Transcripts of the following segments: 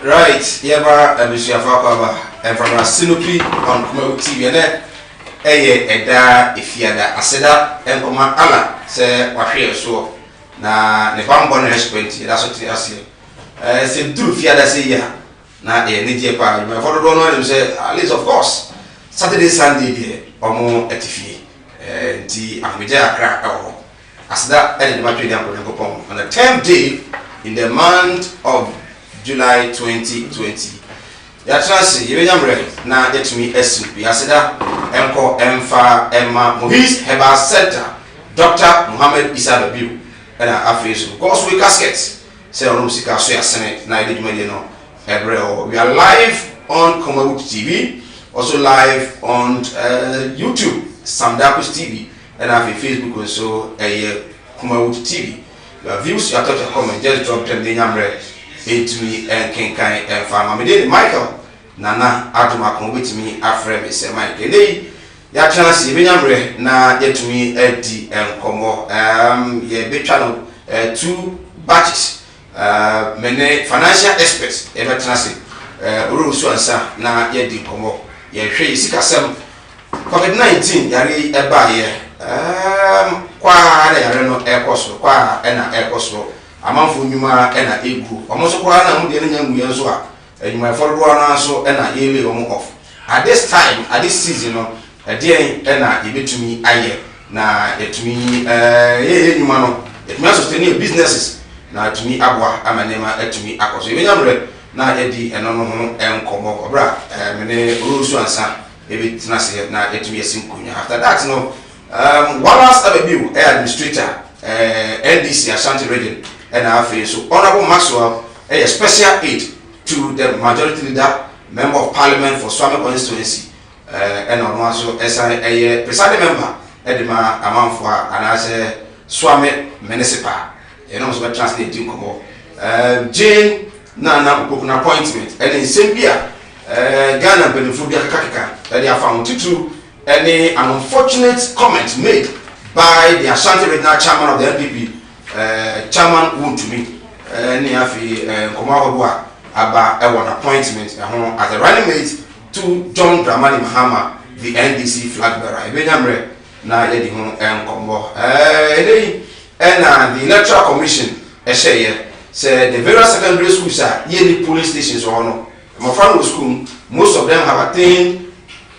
Right, yeba abisuafa kwaba from Sinopi on Kumawu TV ene eda ifiada aseda enkoma ala se wahwe so na ne bambo no restaurant da so ti ase se duru fiada se ya na ne je pa me for do no dem say at least of course Saturday Sunday there omo etifie nti ahmeja akra ewo aseda ene de matwe dem ko pon on the 10th day in the month of July 2020. Ya transi yebenyamre na yetumi esu yaseda enko emfa emma Mohis Herbal Center Dr. Muhammad Isa Babiu na afeso Gospel Casket say on musika so yasene na edwumade no ebreo. We are live on Kumawu TV, also live on YouTube Samdapus TV and have Facebook also Kumawu TV. Your views, your thoughts, your comment, just drop them in yamre into me and Kenkai and Farmer Michael Nana Aduma with me after me say Mike ya chance yebenyamre na yetumi edi enkomo ye be channel 2 batches many financial experts ever chance uru so ansa na yedi enkomo ye hwe sikasem COVID-19 yare eba ye kwa na yare no ekoso kwa na ekoso amanfo nyuma ena egu omoso kwa na mu de nyangu yenso a enyuma fordo na so ena yele omo off at this time at this season no edien ena yebetumi aye na etumi enyuma no etumi sustain businesses na etumi abwa amanema etumi akoso ebenyamre na edi eno no ho enkomo obra mene orusu ansa ebetina se na etumi esinkunya after that no Wallace Abebiu administrator NDC Ashanti region and after so Honorable Maxwell a special aid to the majority leader member of parliament for Swami constituency and also as a presiding member Edema Amanfwa and as a Swami municipal and also translating Jane Nana Okuna appointment and in Sambia Ghana Benefubia Kakaka that they are found to any an unfortunate comment made by the Ashanti regional chairman of the NPP chairman Wuntumi ni afi komahodwa aba an appointment as a running mate to John Dramani Mahama the NDC flag bearer ebenyamre na yedi ho enkombo the electoral commission say the various secondary schools are yearly polling stations or no my friend school most of them have attained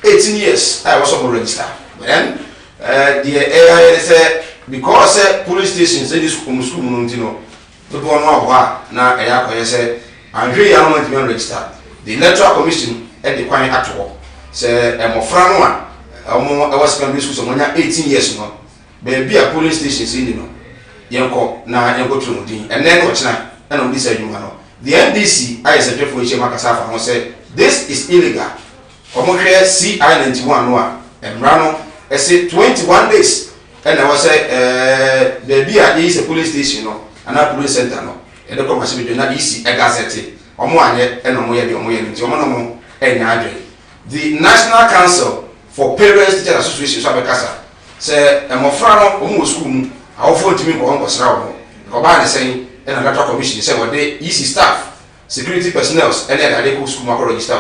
18 years I was on register but then the AI say because police stations in this school no people know na eya say and we are not even registered the electoral commission at the kwan atwo say emofra no a was secondary school so 18 years no be a police stations in no yenko na yenko tunu din and then ochina and on this adwuma no the NDC I secretary for Ichema Kasafa won say this is illegal omohwe CI91 no a emrano say 21 days and I was the beer is a police station no and a police center no and the commercial be na easy e gazette omo anye e no mo ye de omo ye nti omo no mo enya adwen the National Council for Parents Teachers Association so abekasa say emofra no omo school mu awofo ntimi ko onko sra omo ko ba ne sen and electoral commission say what they easy staff security personnel and they go school ma register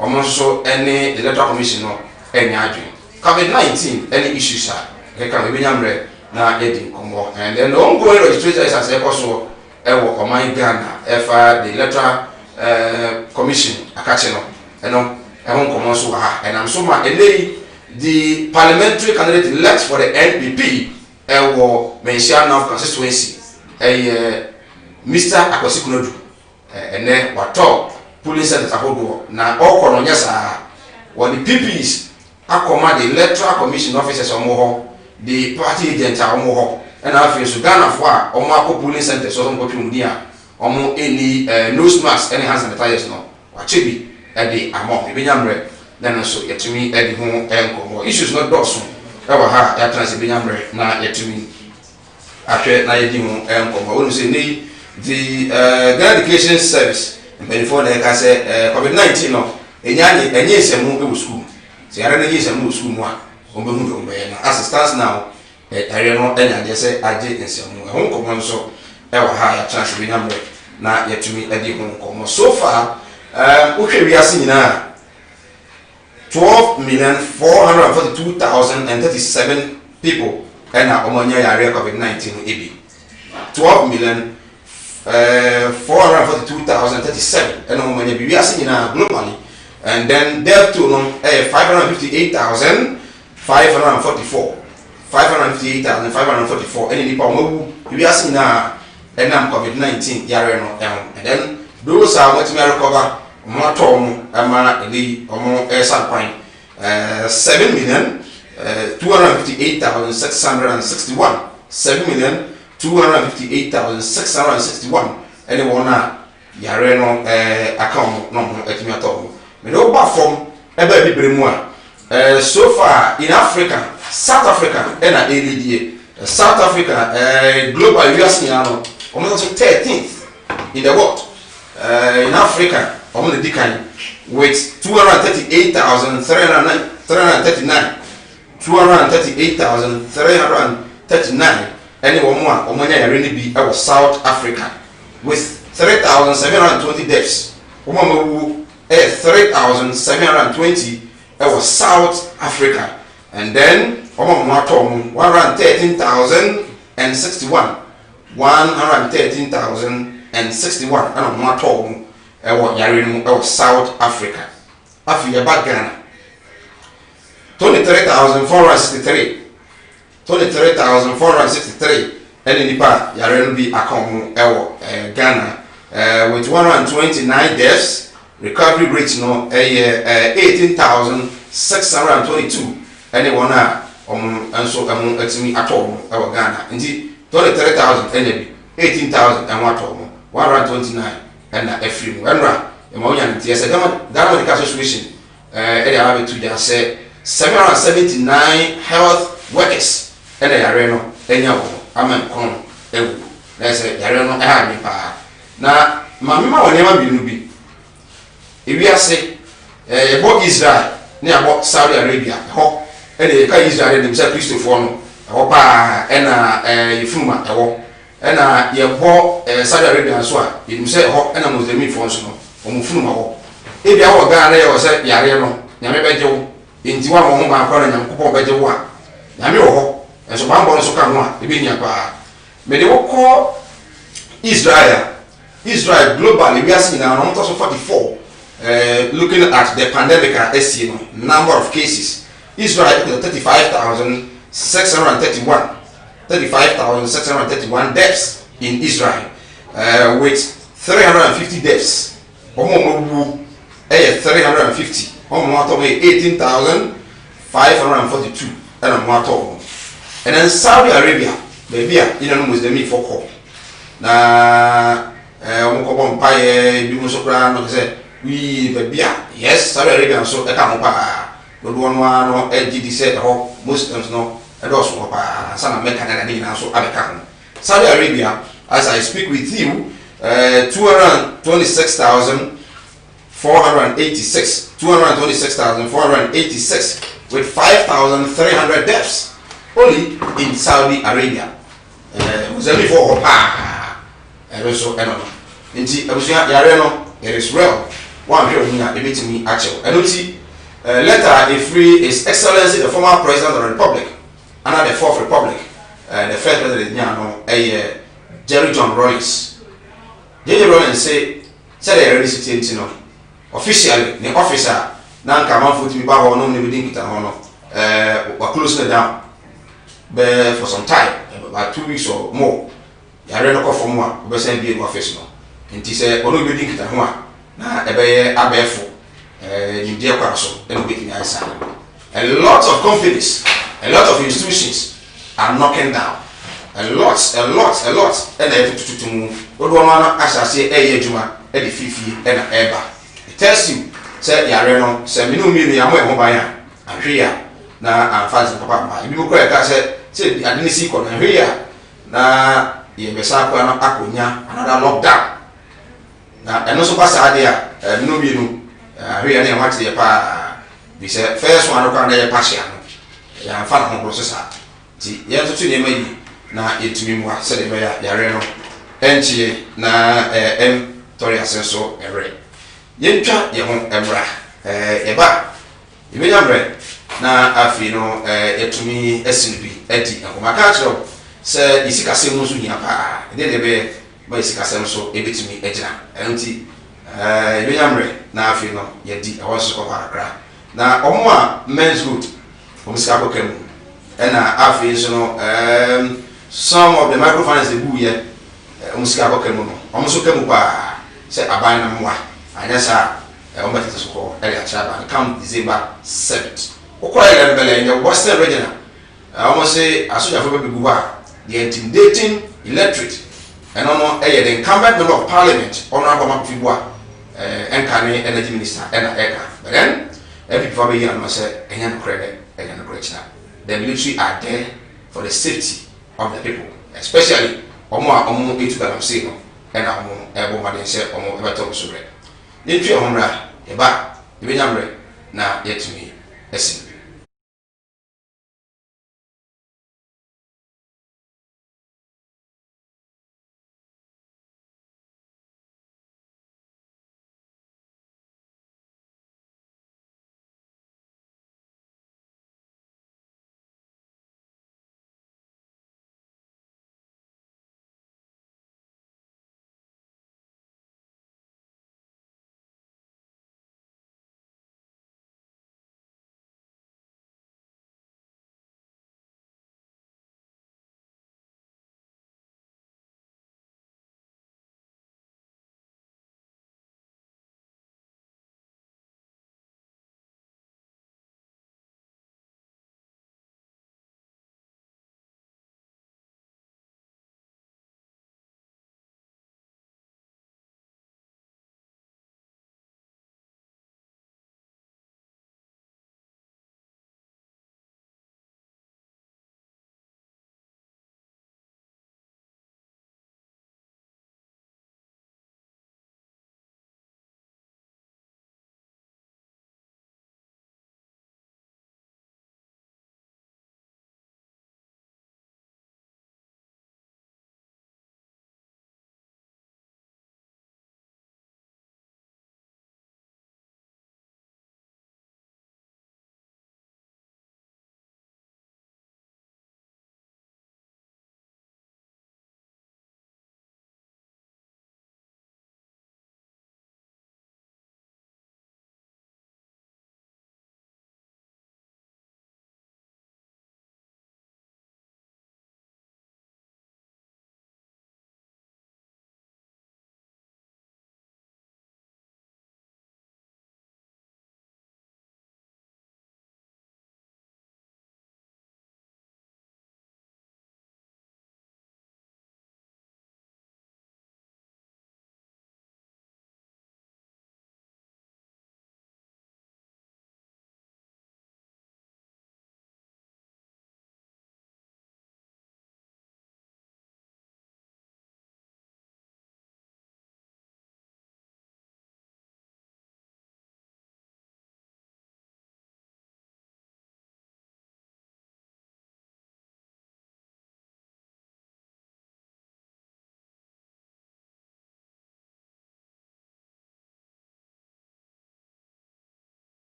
omo so any electoral commission no enya adwen COVID-19 any issues are can we nyamre na yedi komo and then the ongoing registration is as also ewo Oman Ghana efa the electoral commission akache no eno ehon komo so ha and am so ma the parliamentary candidate elect for the NPP ewo Mensia North constituency Mr. Akwasikunodu ene wato police center ahodo na okono nyesa what the PPs akoma the electoral commission officers omo the party agent omo ho and after so Ghana for omo akọ polling center so omo twum dia omo any nose mask any hand sanitizers no wachebi e dey amo ebenyamre then so yetumi e dey ho enkomo issues not doso e wa ha ya trans ebenyamre na yetumi ahwe na yedi ho enkomo wonu say ni the Ghana Education Service before they ka say COVID-19 no enye nsemu e wo school say ara na enye nsemu school mu a ombehu do mbe na assistance now area no enya je say age nsemu ho komo so e wa ha ya chance bi nyamre na yɛtumi adi ho nkɔmmɔ. So far wohwɛ wiase nyinaa 12,442,037 people ɛna ɔmanya yare COVID-19 ebi 12,442,037 ɛna ɔmanya bi wiase nyinaa globally. And then death toll no 558,544 ɛne nipa ɔmawu wiase nyinaa ɛnam COVID-19 yare no ɛho. And then those are what we recover more tom ama eli omo san kwan 7,258,661 7,258,661 any one yare no account no etimi atom me no ba from eba bibere mu a so far in Africa, South Africa and ADDA South Africa global US no almost 13th in the world. In Africa, I'm on the decline with 238,339, 238,339. Anyone more, Omania really be our South Africa with 3,720 deaths. Omamu 3,720 our South Africa, and then Omamu 113,061, 113,061 and more tom ewo yare no ewo South Africa. Afi ya ba Ghana 23,463 and nipa yare no bi akon ewo Ghana with 129 deaths. Recovery rate no 18,622 anyone anso atimi atom ewo Ghana nti 23,000 and 18,000 129 and every one. Yes, that medical association area to just say 779 health workers and the arena anyhow. Amen. Come, let's say Yareno pa. Now, Mamma will never be nubi. If we are say about Israel, near about Saudi Arabia, ho, and the Israel themselves used to follow. Opa and Yfuma, and you bought Saudi Arabia so you say ho and Muslim function or Mufuma. If you are Ghana or say Yareno, Yamabejo, in Tiwa Homa, and Kupo Bejoa, Yamio, and so one bonus come one, the Binya Pa. May they call Israel globally, we are seeing now 1,044. Looking at the pandemic number of cases, Israel 35,631 deaths in Israel, with 350 deaths. 350. 18,542 and then Saudi Arabia, baby, you know, was the me for call. Na we baby, yes, Saudi Arabia so a come but one LGD said Muslims no and also some American and so Saudi Arabia, as I speak with you, 226,486 with 5,300 deaths only in Saudi Arabia. Was only for and also it is real. One here we are debating me actual. And letter if free His Excellency the former President of the Republic, and the Fourth Republic, the first President Jerry John Rawlings. Jerry Rawlings said they already sitting officially the officer now come out for me back or no within it we're closing it down for some time, about 2 weeks or more. You are ready for more, but send be office no. And he said, "Only within it na ebe abefo you dear kwaso and within answer." A lot of companies, a lot of institutions are knocking down. A lot, and to move. What one as I say, juma, the fifi, and eba. It tells you, say, Yareno, say, Minumi, Yamwaya, and here, now I'm fancy papa. You go I said, I didn't see con here. Now, Yebesaka, Akunya, another lockdown. Now, and also pass idea, Minumi, here, and what's the pa. We said, first one, I can't pass. I'm fan of processor. See, you have to name na etumi mu asede be ya yare no enchi na tori asenso ere yentwa ye ho emra yeba yebenya na afi no yetumi asinibi edi enkomaka chiro se isikase mu so hia pa de be ba isikase so ebetumi agina enti yebenya na afi no yedi e woso ko akra na omo a men's good omusika ko kemu na afi so no some of the microfinance they bu ye omusika ko kemu no omo so kemu pa se aban na mwa anya sa o meta so ko area chaba come December 7th okwa ile bele in the Western region almost say asoja for be bu the intimidating electorate and no the incumbent member of parliament honorable Makufibua enkane energy minister ena eka but then every before be here no say enya no credit the military are there for the safety of the people especially omo etu that I'm saying no and omo ebo maden say omo ebeto so bre yetwe homra eba ebenya na yetumi esi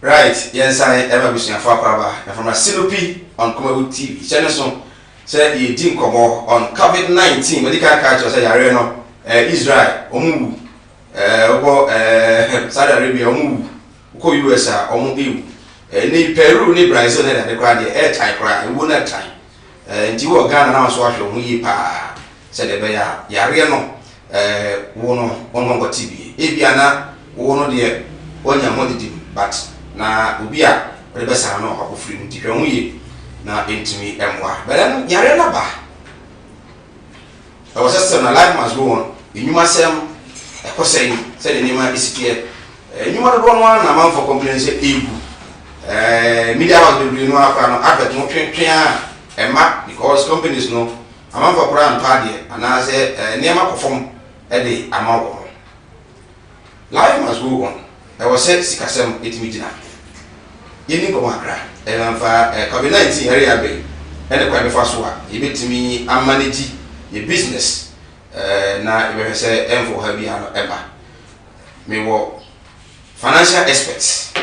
Right, yes, I ever wish you a far from a Sinopi on Kumabu TV. Chenison said you didn't come on COVID-19 medical culture, say Areno, Israel, Omu, Saudi Arabia, Omu, USA, Omu, ni Peru, ni Brazil, and the grand air type cry, and one at time. And you were Ghana now, so I shall we pa, said the Bear, Yareno, one TV. Ebiana, one of the one your but. Na obi a ode besa na akofri mu tihwe hu ye na entimi emwa bele yare na ba I was just na life must go on enyuma sem ekosai se de nima isitie enyuma do no na man for complain say egu media house be no afa no advert no twetwe a because companies no man for brand party ana say nima perform e de amawo life must go on I was said sikasem etimi gina yeni ko makra fa COVID-19 area be ene kwa be faso a yebetimi amanage your business na e be say enfo ha bia no eba me wo financial experts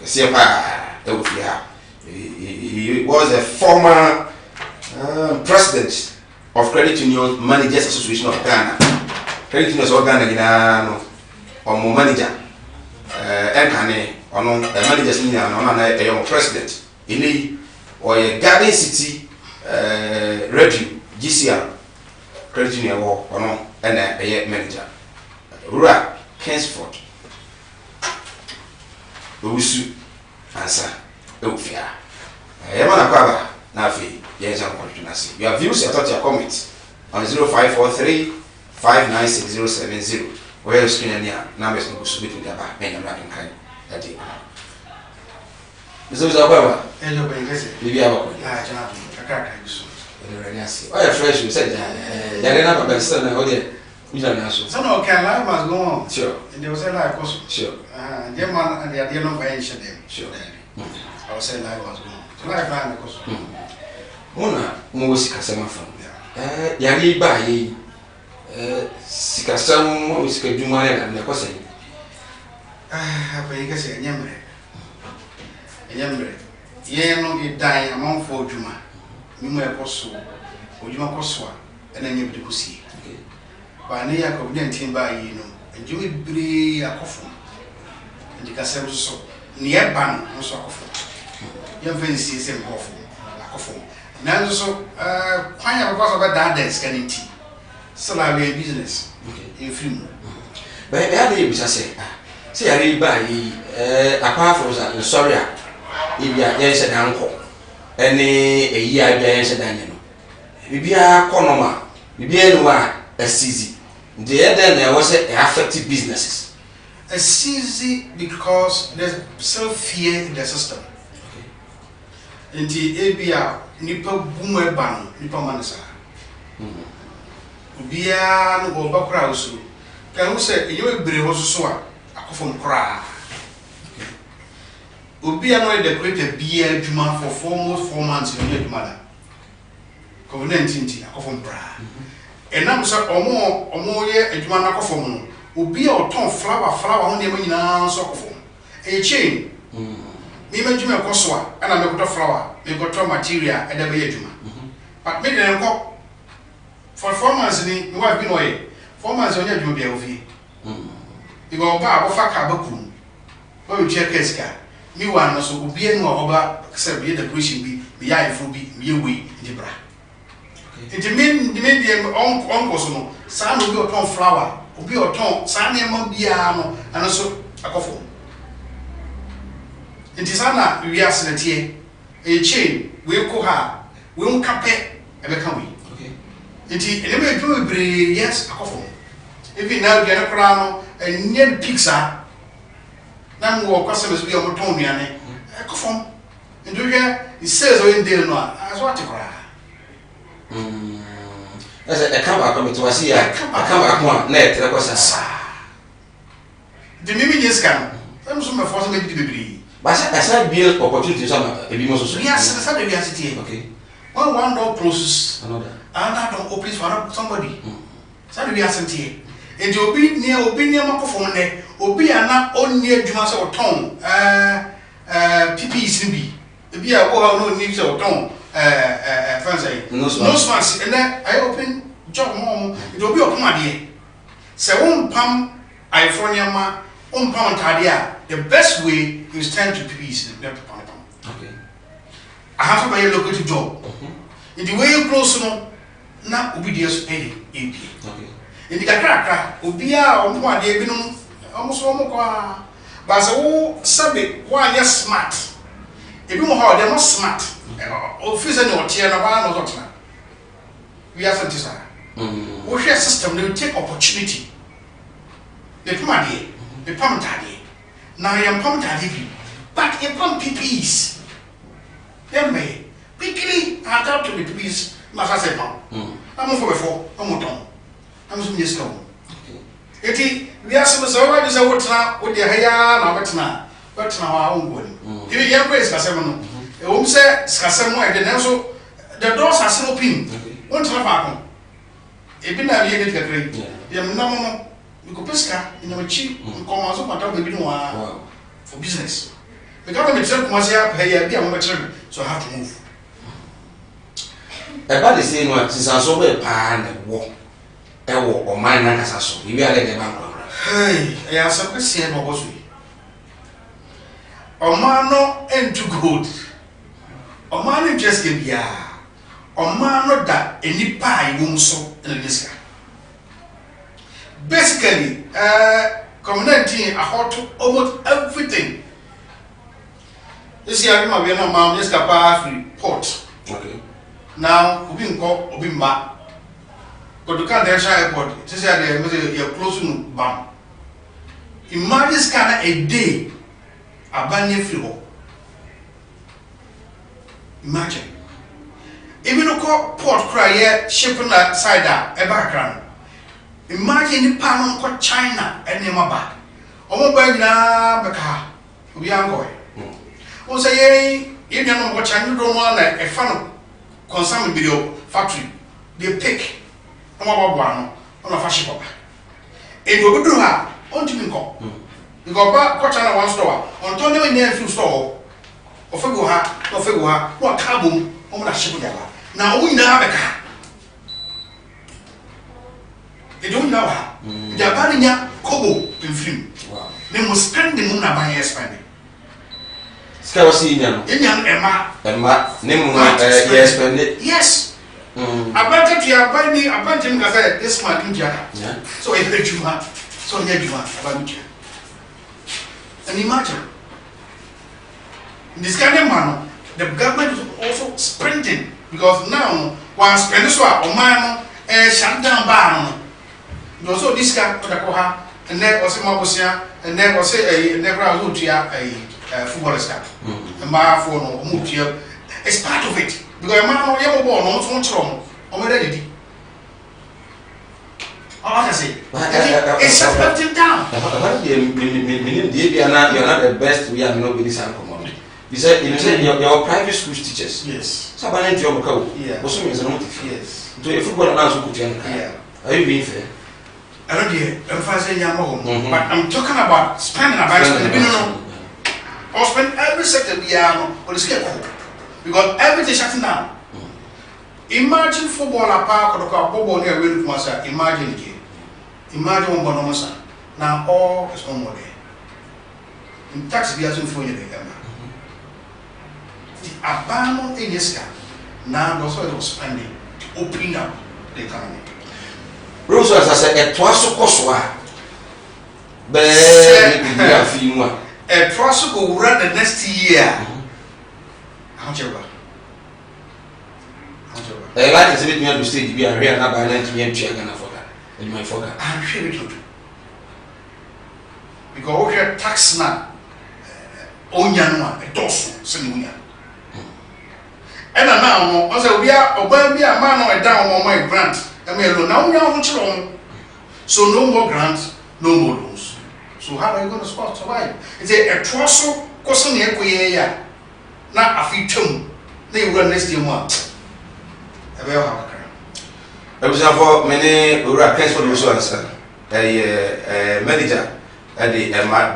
kasi pa e wo fia he was a former president of Credit Union Managers Association of Ghana. Credit Union of Ghana gina no omo manager enkane ono managers ni na ono na e president ini or a Garden City review GCR Credit Union wo ono na e manager Rura Kingsford Owusu ansa ofia yema na kwaba na afi yenza kontribute si your views your thoughts your comments on 0543 596070 where screen and numbers no submit with their back and I'm kind that day. This is our power. And you're going to say, maybe I will. I can't use it. Oh, fresh, you said, they're not a best son. Oh, yeah, we don't know. So, no, can I must go on? Sure. And there was a life also. Sure. Them man and the idea of buying them. Sure. I was saying life was going. So, life ran because Mona, most customer from Yari by sikasam mo sika dwuma ya na ko sai apa yi ka se nyamre ye no bi dan amanfo dwuma nimu e ko so odwuma ko so a na nyebe de kusi ba ne ya ko bi ntin ba yi no dwuma bire akofo ndikasem so ne ye ban no so akofo ye fancy se akofo na so kwan ya ko so ba da dance kan nti so la we business in film but I had to say I buy apart from that sorry if you are yes and uncle any a year yes and you know bibia konoma bibia no a easy then there was a affected businesses as easy because there's self fear in the system in the abia nipa bumu ban nipa manasa Bia no go bakra usu kan wo se enye ebere wo so a akofom kra obi ano e decorate bia adwuma for almost 4 months in the mother COVID-19 akofom kra enam so omo ye adwuma na akofom no obi a oton flower ho ne nyina so akofom e chain me madwuma ekoso a na me goto flower me goto material e da be adwuma but me den ko for 4 months ni we have been away 4 months on your do be ofi e go ba fa ka ba kum ba we check eska mi wa no so obi enu oba se be decoration bi mi ya ifo bi mi ye we di bra it mean the on so no sa no bi oton flower obi oton sa na ma bia no ana so akofo it is ana we are tie e chain we ko ha we un kape e be kan we Inti eleme do bre yes akofo even now get akra no enye pizza na mo customers bi o ton nuane akofo ndo hwe it says o inde no aso atikra asa e ka ba ko mitwasi ya ka ba ko na etre ko sa de mimi nyeska am so me force me di bebre ba sa build opportunity so e bi mo so yes sa de bi asiti okay one door closes another door opens for somebody. So we are sent here. And you be near makofone, obi ana onni adwuma se oton PPEs bi ebi a wo ha no ni se oton fancy nose mask and I open job mom it will be okomade se won pam California ma on pam tade the best way is turn to PPEs in the pam. Okay. I have to buy a local job. In the way you close no na obedience any AP. Okay. In the kakra obia on one day binum almost one more but so sabe one yes smart. If you more they not smart. Office and or tier na one or not. We are satisfied. We share system they will take opportunity. The pam day, the pam tadi. Now I am pam tadi but a pam PPEs. Then may quickly adapt to the PPEs. Masa say pam. I'm for before. I'm done. I'm so yes come. Eti we are so why is a water with the haya na betna. Betna wa own body. If you praise kasem no. E wo say kasem mo e de so the doors are still open. Won try back. E bi na we get kakrai. Yam na mo we go pesca in the chi come so pata be bi no for business. Because me tell commercial pay bi am betre so I have to move. Eba de say no sisanso be pa na wo e wo o man na kasa so wi ale de ban kwara hey ya so kwese no boso yi o man no into good o man no just get bia o man no da eni pa yi wo so na niska basically community about almost everything this year ma we na ma niska pa report. Okay. Now obi nko obi mba Koduka International Airport, this is you're close to Bam. Imagine scanner a day, a banyan free. Imagine. Even a port cry shipping that side out, a background. Imagine the panel called China and Nemaba. Omo Bagna Baka, we are going. O say, you know what China don't want a fan consumption video factory. They pick. One on a fashion papa. And we do her on to go. You go back, watch on one store, on Tony near few store, or figure her, or figure her, what carbon on that ship. Now we now have a car. They don't know her. They are banning ya Kobo in film. They must spend the moon by spending. Scarcely in Emma, name yes, spend it. Yes. I wanted to buy me a bunch of this man in Jana. So I heard you want, so here you want about you. And imagine this kind of man, the government is also sprinting because now one spend this one or man shut down ban. Also this guy for the Koha and then was a Mabusia and then was a never a football star. And my phone or move here. It's part of it. Because a man or young born on what's wrong, or ready. All I say, it's separated down. You're not the best, we are not with commodity. You said your private school teachers. Yes. Sabanet your cow. Yeah. Also means a motive. Yes. To a football announcer could Yeah. Are you being fair? I don't hear, but I'm talking about spending about spending. Or spend every sector we are on the scale. Because everything shutting down. Imagine football apart or football near William Massa. Imagine again. Imagine one Bonomasa. Now all is on more there. In tax, we are soon for you. The abandoned in this car now also was spending to open up the economy. Rose, as I said, a twasso coswa. But a trust will run the next year. I like to me to stage be a real number and to me for that. In my father, I'm sure it would. Because we are tax now. Onyanwa, a dozen, Senunia. And now, also, we are a man or a down on my grant. And we are now wrong. So no more grants, no more loans. So how are you going to survive? It's a trossel, costing the equia. Not a few they run next year. I will have a crime. I was for many hurricanes for the answer. A manager the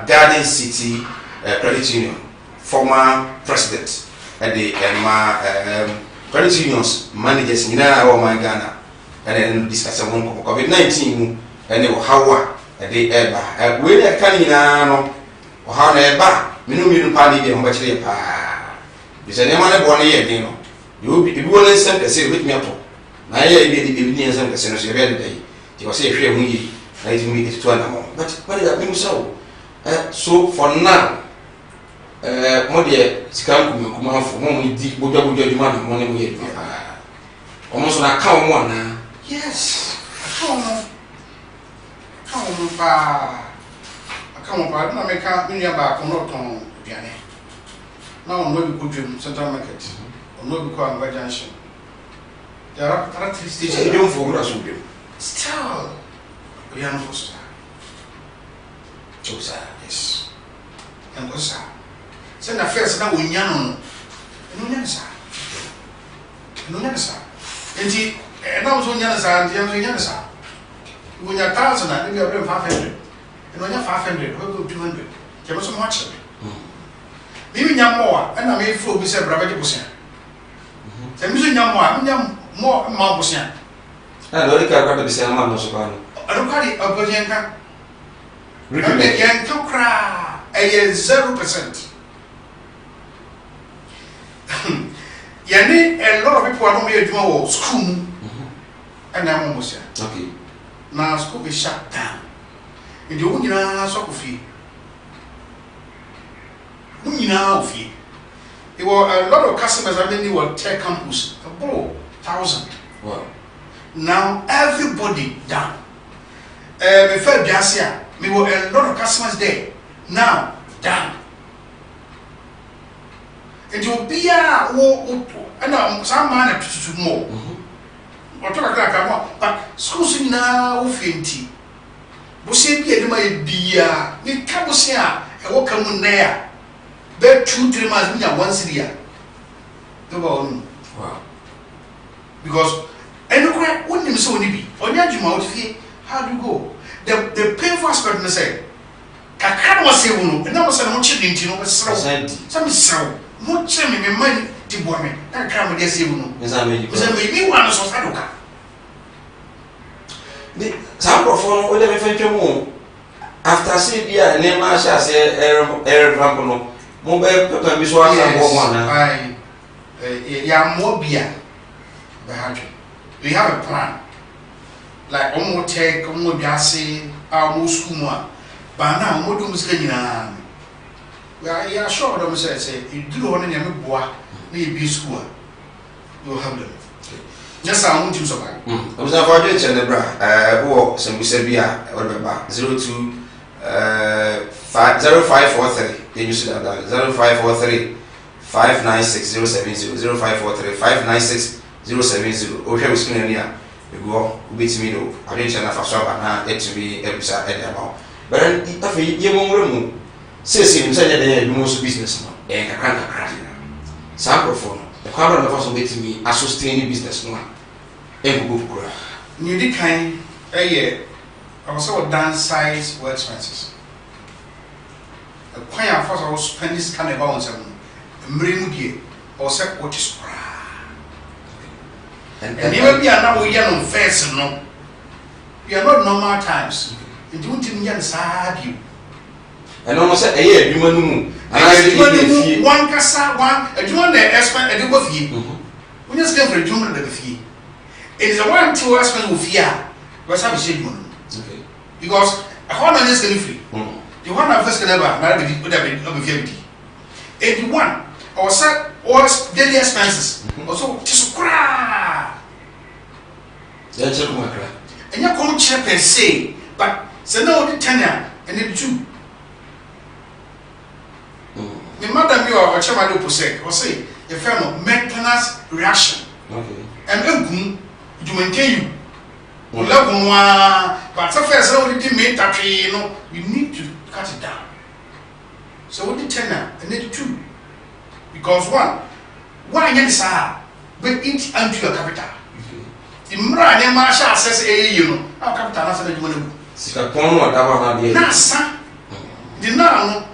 Garden City Credit Union former president the credit unions managers in Ghana and then discuss COVID-19 and they were how they ever we are coming now or how never minimum party on which they is a name on a bonnet yet you will be sent to say with me up. Now, I be the evidence of the Senator every day. You was a free me, I to meet it to an amount. But what did that mean so? So for now, more dear, Scam come out for one with deep Buddha demand money we almost on account one now. Yes, I come back, no make up in your back on not on Piane. Now, no good dream, Central Market, or no become by junction. There are characteristics You don't for us with you. still. We are not for Chosa, yes. And what's that? Send a first now we yan. No, yes, no, yes, and now so young as I am, yes, when you're 1,000, I think you're 500. And when you're 500, we'll go 200. Give us so much. Maybe you're more, and I may fool beside Brabati. The music more Mambosan. I don't care the same man also. I don't call it a Bojanka. Young to cry a 0%. Yanni, a lot of people are only at school, and I'm almost here. Okay. Now, school is shut down. And you won't get a soccer fee. You know, fee. There were a lot of customers. I mean, they were tech campus. 1,000. Wow. Now everybody down. Before Jasia, we were a lot of customers there. Now down. It will be some man to more. But schools now finty. Bossy be a dear, me cabosia, and walk on there. Bet 2-3 months once a year. Wow. Because and when you so nibi, on your jump fee, how do you go? The painful aspect of say, Kakar was a woman, and I was a much into no some so much money to woman, that come with this woman. Maybe one of Saduka. The sample for whatever fetch more. After say, dear, name I shall say, Air Rampono, mobile pepper, Miss One, I more beer. We have a plan. Like almost take almost just our most school, but now more to Miss we are sure of say, you do want to boy, maybe school. You will have them. Just I want you so bad. I was about to tell the bra, or some we said, be a 02 0543. Then you see that 0543 596 070 0543 596 070. Okay, we screen here. We go, we beat me though. I didn't channel for Swaba now, it to be episode at the amount. But if you won't say, the most business now, and I can't crash it. Sample phone, the crowd of us waiting me as sustaining business now. And we go. You did kind a year. I was so downsize work expenses. A quiet first I was spending this kind of balance and bring you or set what is cry. And even we are now young face, no. We are not normal times. You don't even sad you. And almost a year, you know, and I one cassa, one, a Juman, the expert, and you both you. We just came for a Juman the fee. It is a 1-2 aspect of fear. What's how we say you? Because a horn is getting free. The one I first ever married with a baby. 81 or set or daily expenses. Also, just cry. That's a cry. And you come check and say, but say no, the tenure and the Jew. The madam you are a chairman of say, or say, a firm maintenance reaction. Okay. And you maintain you. Love one, but so first already made that you need to cut it down. So what the tenor and the 2. Because one is but it unto your capital. The Mran Marshall says, you know, our capital has a money. Nasa, The now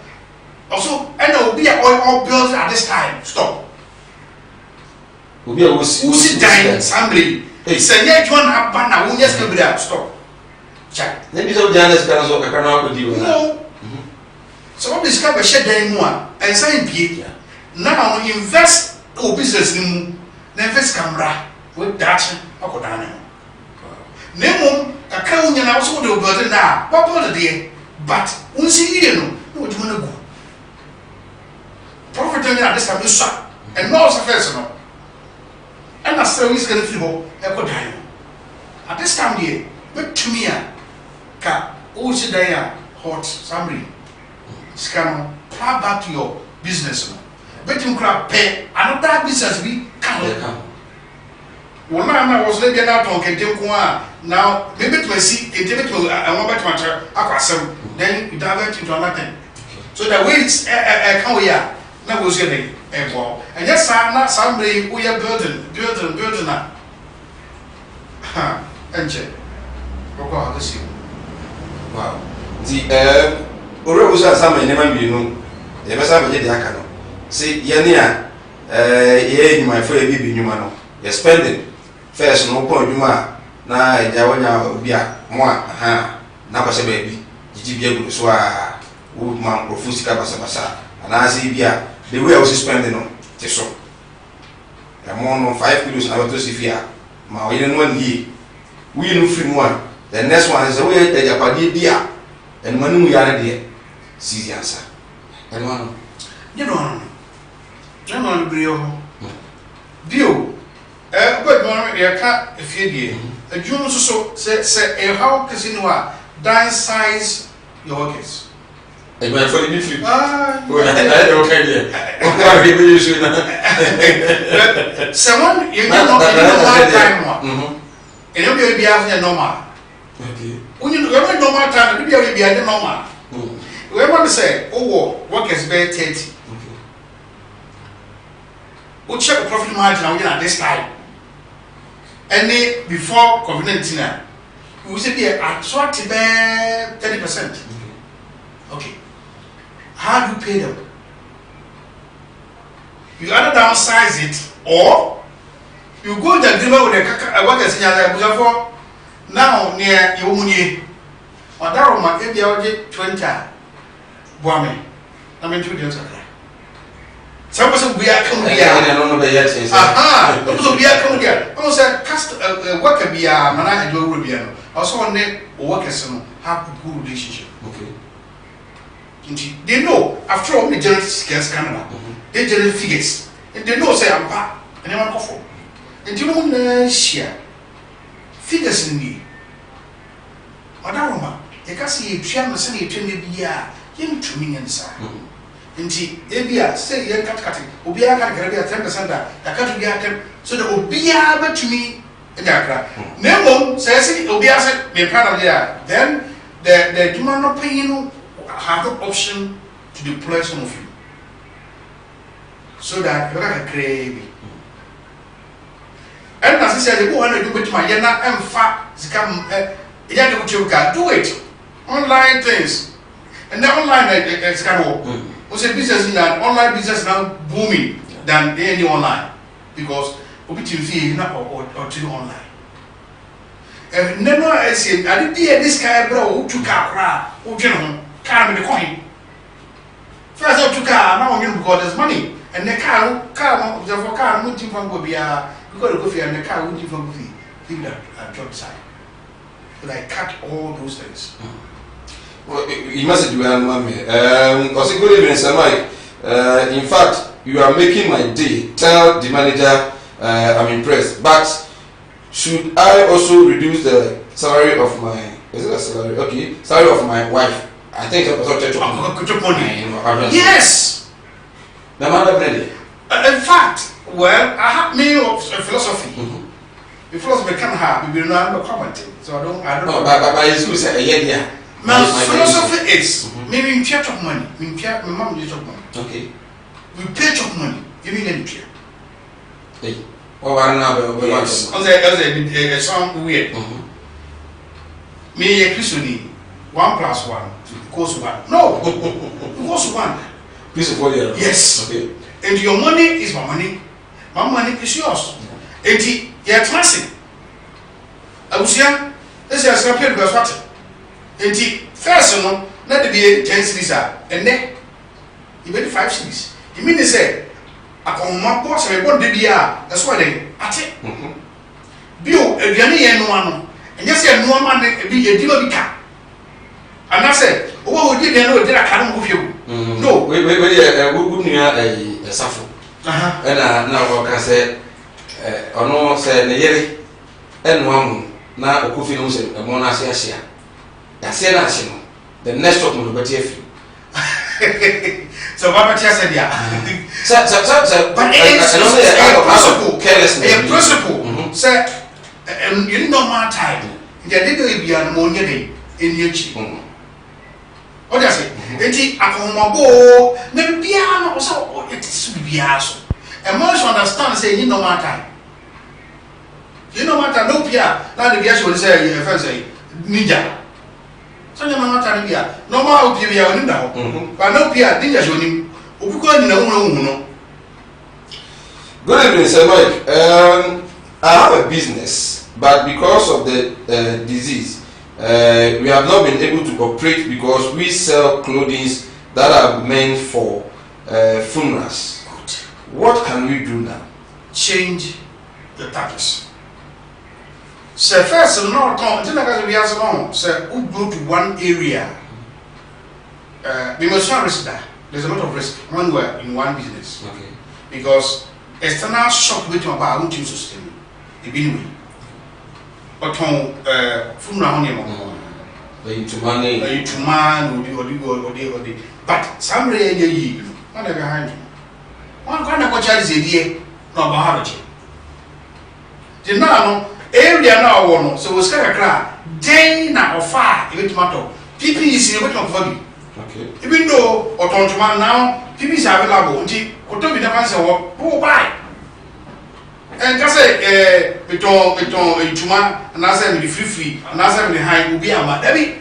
also and will be all bills at this time. Stop. Will be a who's dying assembly. Say yeah, John Abana, who just be there. Stop. Check. Maybe so Janus can also cannot do no. So what discover shed day more and say be now invest or business in invest camera with that or down. Nemo a crown and also the burden now. What about the day? But we see you know what you want to go. Profit at this time is shot and no success. And I still is going to feel a good time. At this time, here, but to me, ka also there hot summary. Scam, far back to your business. But you can pay another business we can't. One man was living out on Kentucky. Now, maybe to see a debit to a moment matter, then you divert into another. So the way it's a come here, now was getting a ball. And yes, I'm not somebody we are building up. Ha, and check. Wow, this year. Wow. The Ore was some never be no. The best I did the canoe. See, Yania, my friend, baby, you know, you're spending first no point, you are. Na Jawana Bia, moi, Nabasa baby, Gibia Guswa, Woodman, Profusika Basabasa, and Azibia, the way I was spending on Teso. A more 5 kilos out to Sifia, my in 1 year. We know free one. The next one is the way that Japadi Bia, and when we are there, see the answer. And one, you know, General Brio, Dio, but one, you can't if you a June so say a how casino downsize your workers. And my for the free. Ah, I don't care. Someone you know one time. And you'll be having a normal. When you have a normal time, you'll be having a normal. We want to say, oh, workers bear 30. We'll check the profit margin at this time. And before COVID-19, we said yeah, so to bear 30%. Okay. How do you pay them? You either downsize it or you go to the agreement with the workers in your now near your money. Or that woman, if you are 20, Buame, I mean, 2 years ago. Some person we are coming here. I don't know the yes. Aha, so we are coming here. I was a cast worker be a man and do Rubiano. Also, one day, workers have a good relationship. Okay. They know, after all, the general figures Canada, they general figures. And they know, say, I'm back, and I'm not for. And you know, share figures in me. Madame, you can see a chairman saying, you be a young 2 million, sir. Inti ebia say yen kat obia ka grabia 10% da kat bia tem so the obia betumi edakra nemo say obia say me plan there then the demand not paying you have the option to deploy some of you so that you can create and as I said the one do betuma yena emfa zikam ya de uchuka do it online things and the online is kind of what's a business in that online business now booming than any online because we fee not or to online. Never I said I didn't hear this guy bro who took car who car with the coin. First I took car now because there's money and the car the car moving from Gobia you got to go and the car moving from Gofi leave that at job site. But I cut all those things. Well, you must do also good evening, Sir Mike. In fact, you are making my day. Tell the manager I'm impressed. But should I also reduce the salary of my? Is it a salary? Okay, salary of my wife. I think it's also money. Yes. The man in fact, well, I have me of philosophy. The philosophy can have. We will not comment. So I don't. No, but it's good. Yeah. My philosophy is maybe we pay chop money. We pay my mom use chop money. Okay. We pay chop money. You mean any pay? Hey. Oh, I don't know. Yes. As a sound weird. Me a Christian. 1 plus 1 equals 1. No, equals 1. Principle here. Yes. Okay. And your money is my money. My money is yours. And you're classic. I was here. This is a paid because what? And first, no, not to be 10 cities, and then you made 5 cities. You mean to say, I come my boss, I want the beer. That's why they at it. Bill, if you're near no one, and you say no man be a deal of car. And I said, what would you know that I can't move you? No, we wouldn't hear a suffer. And now I can say, or no, say, the year and one now a coffee knows a monastery. The next of them will be a few. So what said, yeah. But it's a principle. Say, you know my time. There did be an ammonia day in your cheek. What does it? It's a combo, maybe piano, so it is piano. And most understand say, you know my time. You know my time, no piano. Now the guest will say, your friend say, Ninja. So you know my time here. No more of you are now. But no piano, Ninja showing him. No. Good evening, Sir Mike. I have a business, but because of the disease, we have not been able to operate because we sell clothing that are meant for funerals. Good. What can we do now? Change the purpose. So first, no, we have some. So we go to one area. We must not risk that. There's a lot of risk when we're in one business. Okay. Because external shock with my bar won't use system. The bin but on funeral honey, Into money. to man or but some ray ye, one behind you. One kind of what child is a dear, not biology. The now area now one, so was kind of cry, day now or far, even tomato. PP is in a bit of body. Okay. Even though autonoman now, people is available, Otobi never say, "Oh, buy." And just say, beton, Tuma, and I say, free, and I say, high will be a madame.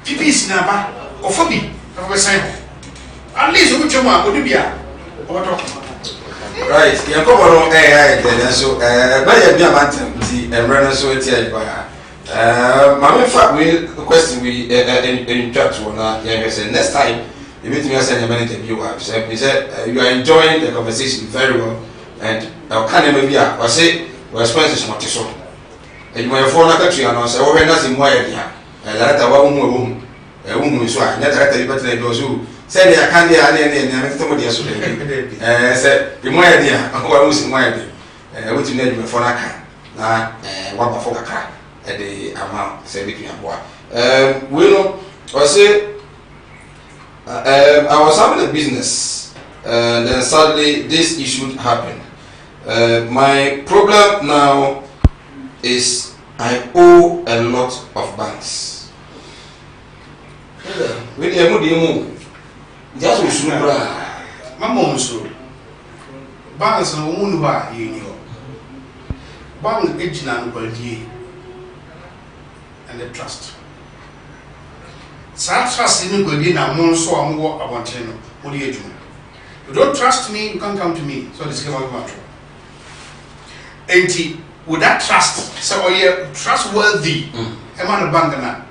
People is never, or Phoebe, of a sign. At least which one would be a Right, you come on AI then, so by a beer mountain, and run so it's my fact we question we interrupt one next time you meet me as a manager you have said he said you are enjoying the conversation very well and I can't maybe I say we expenses not so and you my phone country and I say oh when nothing more here that I won't so I never you better go so say I can't hear any and somebody else said the more idea I was in my idea which you need my phone account na one before kakra the amount say between aboa we know I say I was having a business then suddenly this issue happened. My problem now is I owe a lot of banks. We dey move just we should my mom so banks no one ba you bank ejina no badie and the trust. Some trust in anybody na mo so amwo abonten no mo dey adwuma. You don't trust me, you can't come to me. So this came out matter. Enti with that trust, so you trustworthy. Man bank na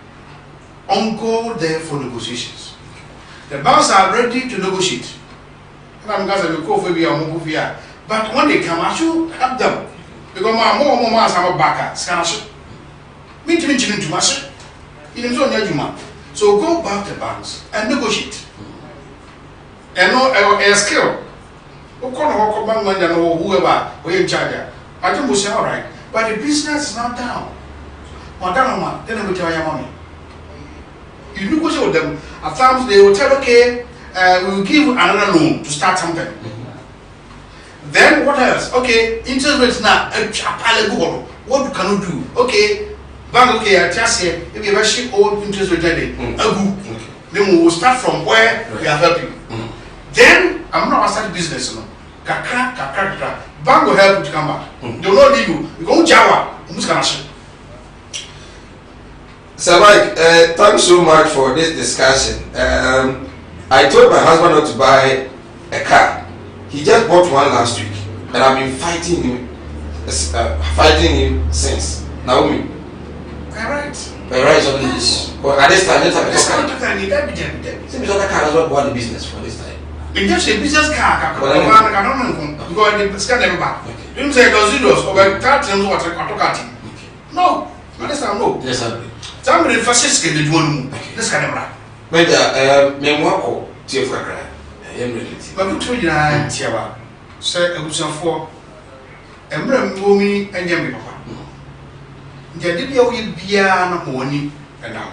go there for negotiations. The banks are ready to negotiate. I'm going to go for a but when they come, I should help them because my more I'm a backer. Me to mention too much. So go back to banks and negotiate. And no a skill. Whoever we're in charge. I think we'll say all right. But the business is not down. Madam, then I will tell your mommy. You negotiate with them. At times they will tell, okay, we will give another loan to start something. Then what else? Okay, interest rates now. What can you do? Okay. Bank okay, I just say if you have ship old interest rate then we will start from where we are helping. Then I'm not start business, no. Kakra. Bank will help you to come back. They will not leave you. You go Jawa, Sir Mike, thanks so much for this discussion. I told my husband not to buy a car. He just bought one last week, and I've been fighting him since. Naomi. Alright. Right on this. Well, at this time, This time to can you that be dead. see, Mr. Car has not bought the business for this time. In just a business car, I don't know. Because the scan never back. Okay. You say those zeros over 30 what I took. No. At this time, no. Yes, sir. Somebody first get the one. This can never. Major, Memoir, Chief Kakra, I am ready. But you told you I Tiawa. Sir, I was for a mommy and young papa. Jadibia will be an morning and now.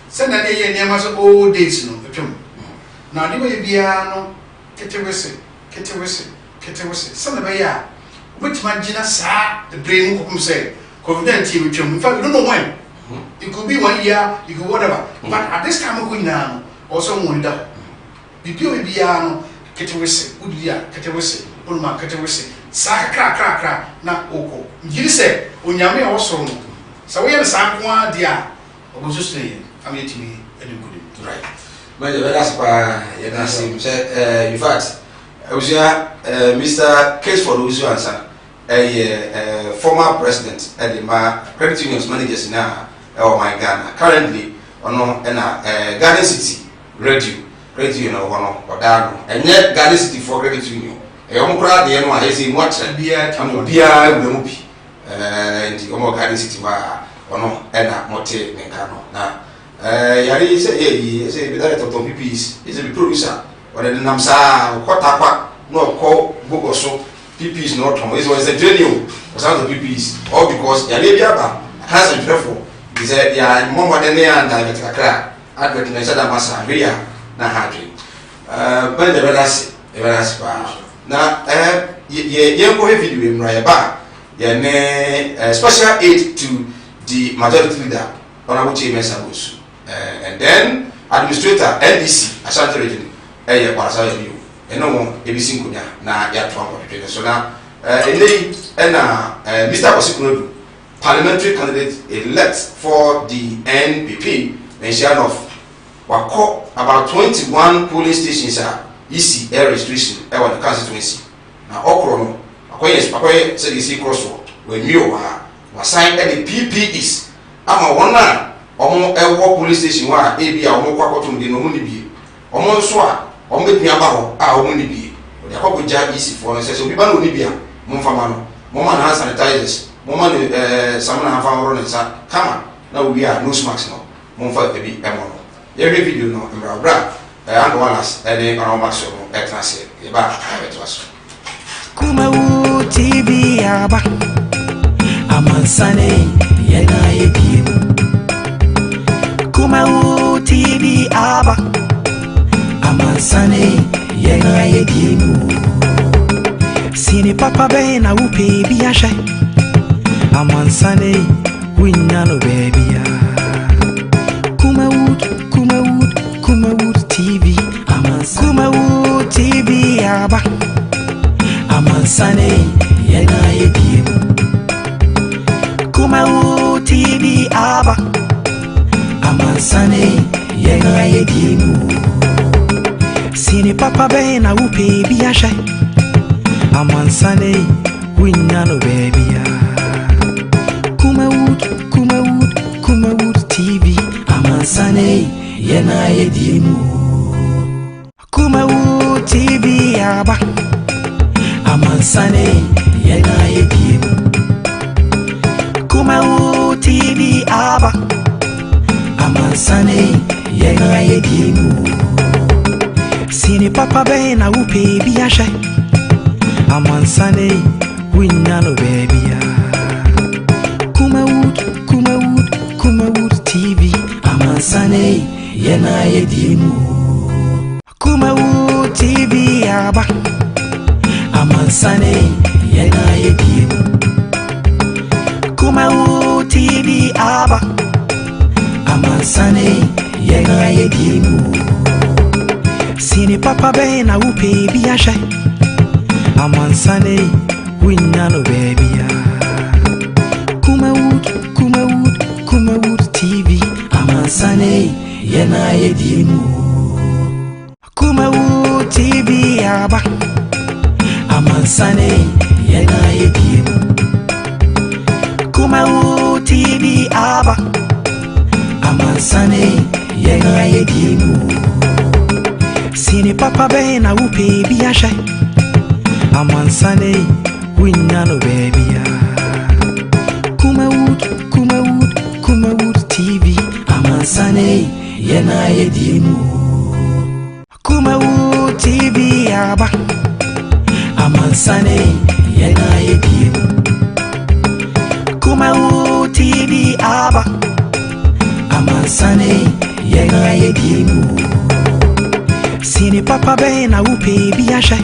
Send a day and Yama's old days, no, the tomb. Now, the way piano, Ketawisi, son of a ya. Which Magina sa the brain who say, confident you with him. In fact, you don't know when. It could be 1 year, you could whatever. But at this time of now, also wonder. The pure piano, Ketawisi, Udia, Ketawisi, Ulma, Ketawisi. Saka crack na oko. You say, Unyami also. So we have a Sakwa dia. I was just saying, I'm yet to be a good. Right. But that's why you in fact, I was here, Mr. Caseford who's your answer, a former president at the credit unions managers now, oh my Ghana. Currently, on Garden City radio, credit union or Dano, and yet Garden City for credit union. A young crowd, the NY is in what and beer, and Garden City, or no, and Mote Meccano. Now, Yari say, that of PPs is a producer, or the Namsa, Kotapa, no call book or so, PPs not from it was a genuine, was out of PPs, all because Yaliaba has a dreadful. He said, yeah, more than they and I get a crack, advert in Sada Massa, Ria, Nahadri. But the Velas, now, young boy video in Rayaba, special aid to the majority leader, Onabuchi Mesabus. And then administrator NDC Ashanti region Parasa view and no more ABC Kunya na ya Trump so now Mr. Osikunodu parliamentary candidate elect for the NPP mention of wako about 21 polling stations are EC air restriction in the constituency now okro no akoye say EC crossroad when you were signed the PPs ama one omo ewo police station wa ebi a omo kwakotum de no mu ni bie omo nso a omo betumi aba ho a omo ni bie o de akwagoja isi for say so bi ba no ni bie mo mfa ma no mo ma na sanitizers mo ma ne samana hafa woro ne sa kama na we are no smacks no mo mfa ebi emo no ye video no mbra bra and walas e de on max no etnase e ba beto aso kuma TV aba amansane yana yebi Kuma TV aba amansane yana yedimu Sini papa be na upe bi ahwe amansane winyano baby ya Kuma TV amansane TV aba amansane yana yedimu Kuma TV aba Amansane yana yedimu Sini papa be na upe bi ahwe Amansane winyano baby ya Kuma TV Amansane yana yedimu Kuma TV aba Amansane yana yedimu Kuma TV aba Amansane yana yedimu Sini papa be na upe bi ahwe Amansane winyano baby ya Kuma TV Amansane yana yedimu Kuma TV aba Amansane yana yedimu Kuma TV aba Amansane yana yedimu Sini papa be na upe bi ahwe Amansane winyano baby ya Kuma TV yena yedimu Kumawu TV aba Amansane yena yedimu Kumawu TV aba Amansane yena yedimu Sini papa bena upe biyasha Amansane winyano bebia Kumawood TV Amansane yena yedimu Kumawood TV aba Amansane yena yedimu Kumawood TV aba Amansane yena yedimu Sini papa bena upe biyasha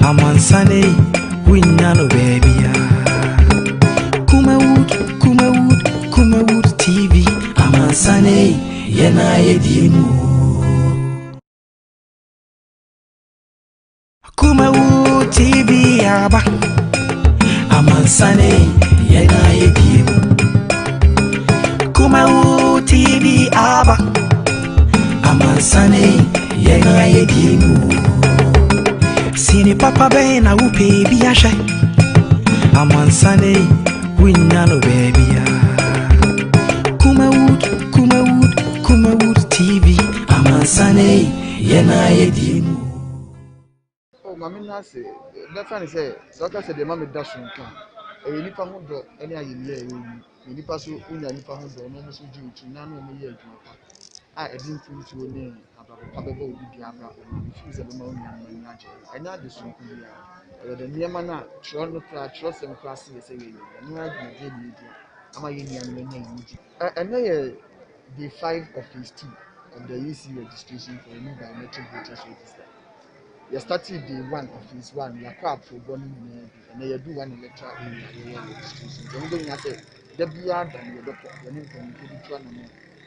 Amansane winyano bebia Kumawood TV Amansane yena yedimu Kumawood TV aba Amansane yena yedimu Kumawood TV aba Amansane yena yedimu Sini papa bena upe biyasha Amansane winyano bebia Kumawood TV Amansane yena yedimu Oh, mami nase, the fan say, Saka said the mammy dash on can. A nipa hundo, any idea, you nipa so unya nipa hundo, no musu due to none of me. I didn't feel to a name about probable with the abra, refuse of the moment and magic. And not the soon the near mana, trust and classes, and no idea. Am I Indian name? And day 5 of phase 2 of the EC registration for a new biometric voters register. You started day 1 of phase 1, you are crap for one and then you do one electoral area registration. So, I'm going to say, the BR than your doctor, your name can be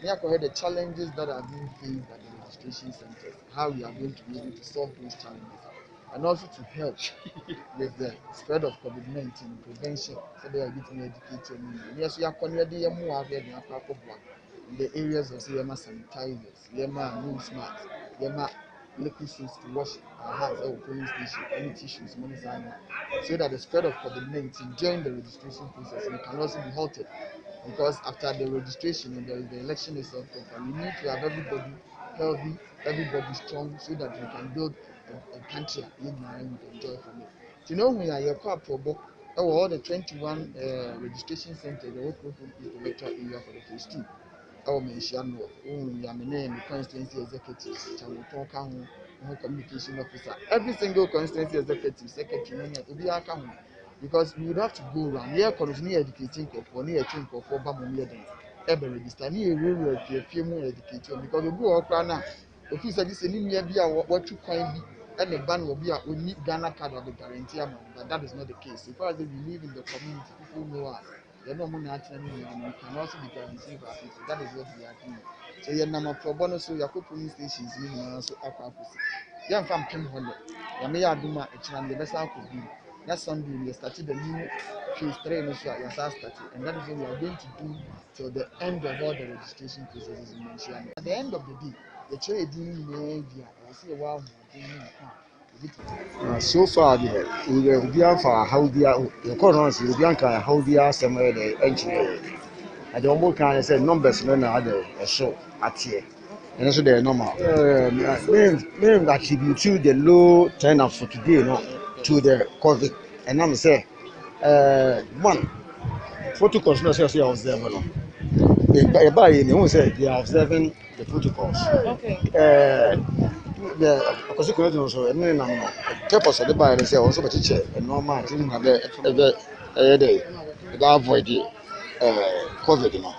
able the challenges that are being faced at the registration centers, how we are going to be able to solve those challenges, and also to help with the spread of COVID-19 prevention, so they are getting educated. Yes, we are connected more in the areas of Yema sanitizers, Yema nose masks, Yema liquid soaps to wash our hands at polling station, any tissues, money sign, so that the spread of COVID-19 during the registration process can also be halted. Because after the registration and the election itself, we need to have everybody healthy, everybody strong, so that we can build a country and enjoy from it. You know, we are your car probo. All the 21 registration centers, the work is the electoral area for the phase 2. Our mention, the constituency executives, communication officer, every single constituency executive, secretary, because we would have to go around here, continue educating for near think of 4 Bamon ever register near rural few more educated because we go up now. If you said this, what you can be, and the ban will be a we need Ghana card of the guarantee amount, but that is not the case. So far as we live in the community, people know us. They know money actually, we can also be guaranteed by people. That is what we are doing. So your number for bonus, so your police stations, you know, so aqua. Young from Pim I may have done the best I could do. That Sunday we started the new phase 3 and that is what we are going to do till the end of all the registration processes you mentioned. At the end of the day, the trading media, I see a while so far, we will be on for how the currency will be on how they are somewhere the engineer. I don't know kind of say numbers, no other show at here. And also they're normal. Name attribute to the low turnout for today, no, to the COVID. And I'm saying, one, protocols, no, say observer. Everybody, you say they are observing the protocols. Okay. The consequence also, and then purpose of the buyer is also a teacher, and normal thing have a day avoid the COVID.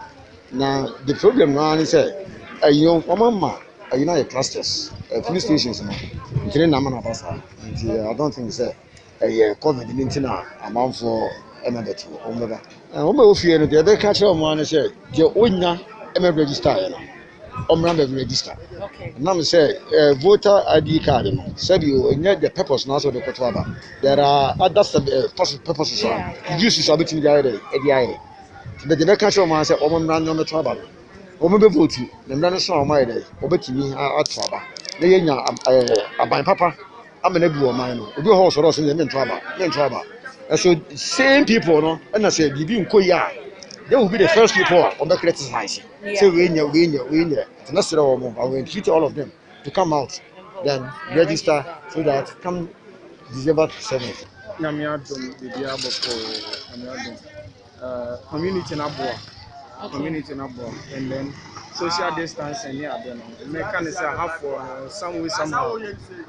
Now, the problem now is a young woman, a United clusters, police stations, I don't think it's a COVID in Intina amount for another two. Omega, the other catcher of one is a Joina register. Register. Okay. Now say voter ID card. Said you need the purpose now so the Kotwaba. There are other purposes. Use is a bit in the area. But the catcher man said, "Oh, man, no trouble." wɔn bɛ vote na mmira no so a wɔn ayɛ dɛ wɔbɛtumi ato aba na yɛnya aban papa ama na bi wɔ ɔman no obi wɔ hɔ ɔsɔrɔ ɔsɛ yɛ mento aba ɛso same people no ɛna sɛ biribi nkɔ yi a they will be the first people on the criticize say we nya and that's what I will treat all of them to come out then register so that come December 7th. Nyamiadum bibia boko nyamiadum community na boa and then social distancing near them make say half for some way somehow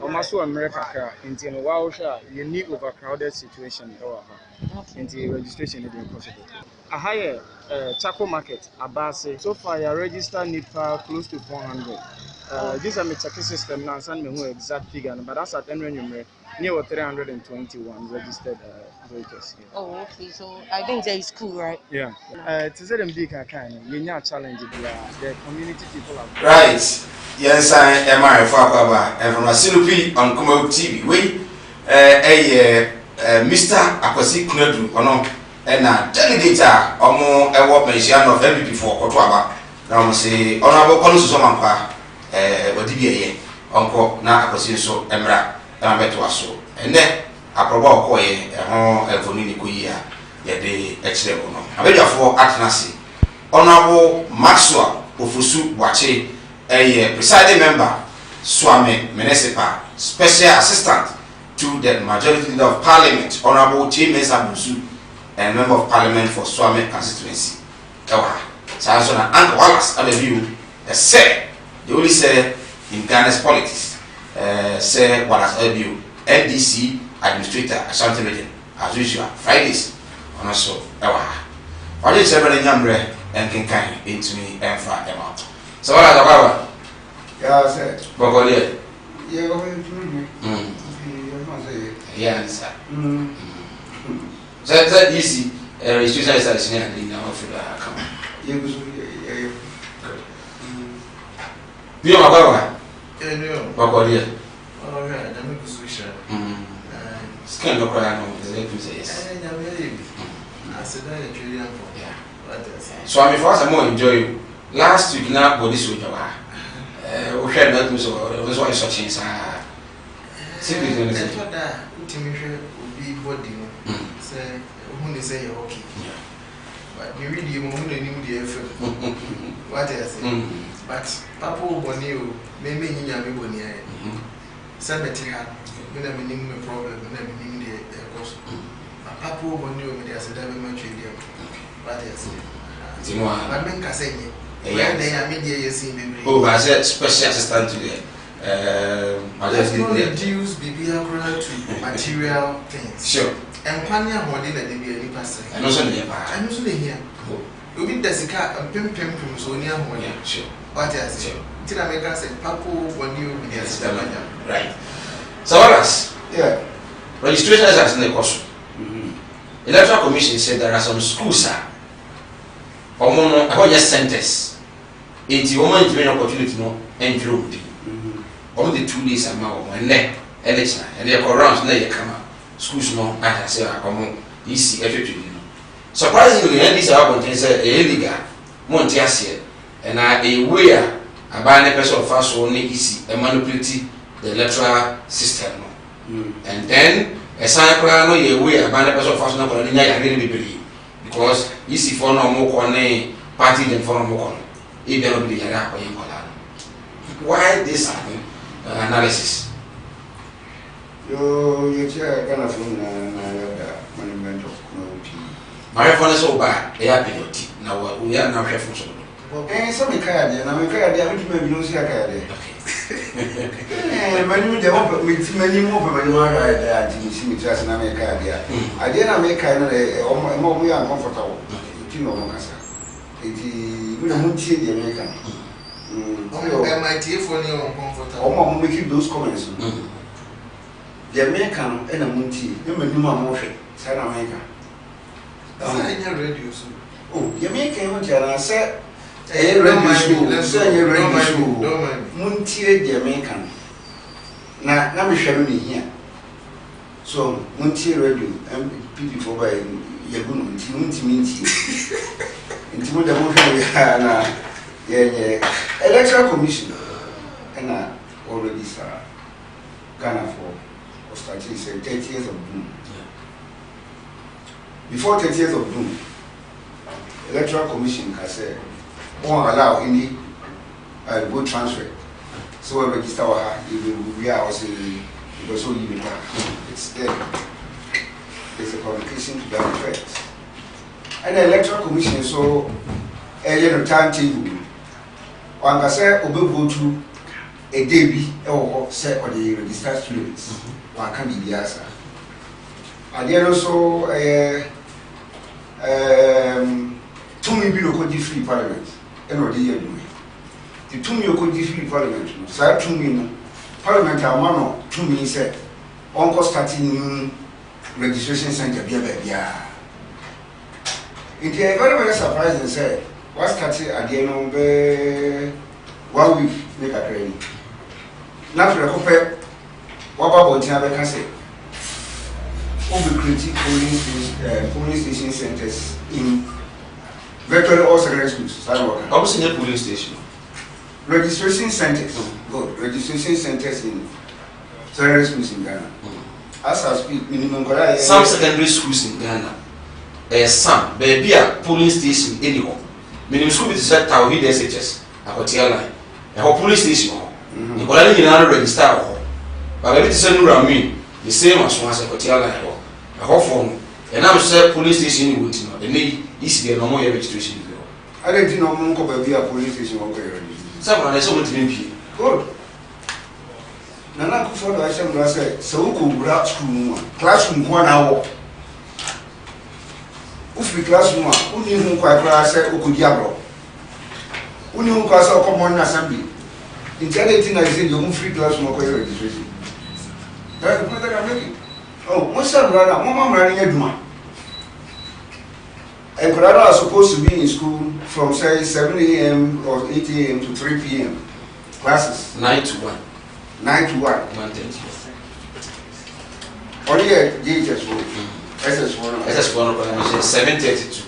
almost America car into no wow you need overcrowded situation into registration is impossible. A higher Chaco market Abase so far your register need for close to 400. This is a checking system now send me who exact figure but that's at near 321 registered voters. Yeah. Oh, okay. So I think there is cool, right? Yeah. To say them big kind, you need challenge the community people are. Right. Yes, I am and from Sinupi on Kumo TV. We Mr. Akwasi Kunedu ono and delegate omo ewo pension of MVP for Otwaba. Now we say honorable Konusu Somanpa odibie onko na Akwasi so emra beto aso ene aproba okoye ho evoni ko yi a ye de ekire ko no abediafo atenase honorable Maxwell Ofusu Boache presiding member Swami Municipal special assistant to the majority leader of parliament honorable James Abusu and member of parliament for Swami constituency ewa so na Uncle Wallace Adebiu say they only say in Ghana's politics say what has you NDC administrator Ashanti region as usual Fridays on also ewa what is every nyamre and can into me and for amount so what are the yeah sir bogole yeah going through yeah sir that easy restriction is in now for the come yeah you know about bogole oh yeah the make solution scan look right now the say yes I said that Julian yeah so I mean for us I more enjoy last week na body soldier we share that so why such things ah simply to say that ultimately be body no say who they say okay but we read you who they need the effort what I say but papa boni o me nyinya me boni ai say better ha me na me nim me problem me na me nim the cause papa boni o me dey say that me ma twe dem what I say but me ka say oh, I said special assistant to the reduce BBA to material things. Sure. And Pania Modin and the any person. And also the I know the here. You mean the Sika and Pim from Sonia Monia. Sure. What I say? Till I make us say, Papo, when you yes, right. So, Wallace, yeah. Registration is in the course. Electoral Commission said there are some schools, sir. Or just centers. It's the woman to opportunity no entry would be. All the 2 days I'm out when election and they are around there come out. Schools no I say I come easy everything. Surprisingly, these are going to say illegal Montiasia and a way a buying a person of us only easy and manipulate the electoral system. And then a sign no a way a buying a person of us not going to really believe because easy for no more party than for no more. Why this analysis? You kind of monument of my phone is so bad, they are penalty. Now we are now careful. And some card, and I'm a card, I don't know see a card. And when you develop with many more when you are there, you see me just in America. I didn't make kind of more uncomfortable. You know, we don't change the American. MIT for you uncomfortable. Making those comments. The American and a multi, you may do my motion, South America. Radio. Oh, you make a said, a radio, say a radio, Muntie the American. Now, we shall be here. So, Muntie radio, and people for by Yabun, Muntie. Into the motion we have now. Electoral Commission and already sir Ghana for starting say 30 years of doom. Before 30 years of doom, Electoral Commission has said won't allow any vote transfer. So we register we are also because so you it's there. There's a communication to that effect. And the Electoral Commission so a timetable. One can say we go to a day or say or the registered students. One can be the answer. And then also 2 million local free parliament and what the year doing. The 2 million local free parliament. So 2 million parliament are one 2 million said on starting new registration center be a it is very surprising say what started at the end of 1 week make a training. Now for a couple what about the can say we create polling station centers in virtually all secondary schools. Obviously, a polling station. Registration centers. Good. Registration centers in secondary schools in Ghana. As I speak, minimum some secondary schools in Ghana. Some baby a polling station anyhow. Minimum school is set Tawhid SHS. A hotel line. A whole polling station. You can only register. But maybe to send you around the same as one as a hotel line. A whole phone. And I'm sure police station in Wood. The need is the normal registration. I didn't know Munko baby a police station. Someone has someone to be good. Nana Kufodo, I said, so who could school classroom 1 hour. Ufi classroom, who knew who quite class said, who could yabro. Who knew class or common assembly. In 1018, I said, you free classroom registration. That's the point that I'm making. Oh, what's that brother? Mama running a duma. And brother are supposed to be in school from say 7 a.m. or 8 a.m. to 3 p.m. Classes 9 to 1. 9 to 1. 1:30. Only JHS1. SS1. SS1 7:30 to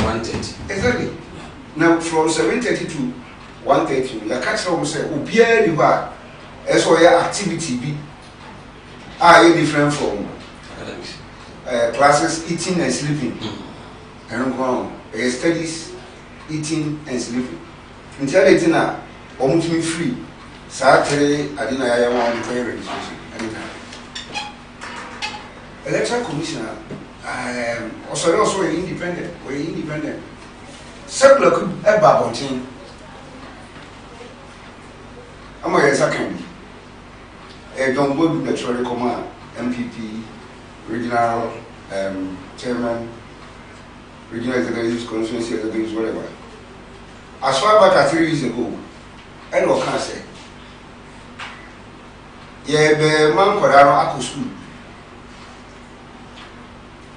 1:30. Exactly. Now from 7:30 to 1:30, the catch room say, "Ubia river, SOA activity be are different from classes eating and sleeping." And go studies, eating and sleeping. Until they dinner, almost me free. Saturday, I didn't have one registration. Electoral Commissioner, also independent. We're independent. Secular could have a team. I'm a second. Don't go to the Trolley Command, MPP, regional chairman. Regional executives, constituency executives, whatever. As far back as 3 years ago, I know can't say. Yeah, the man called Ako school.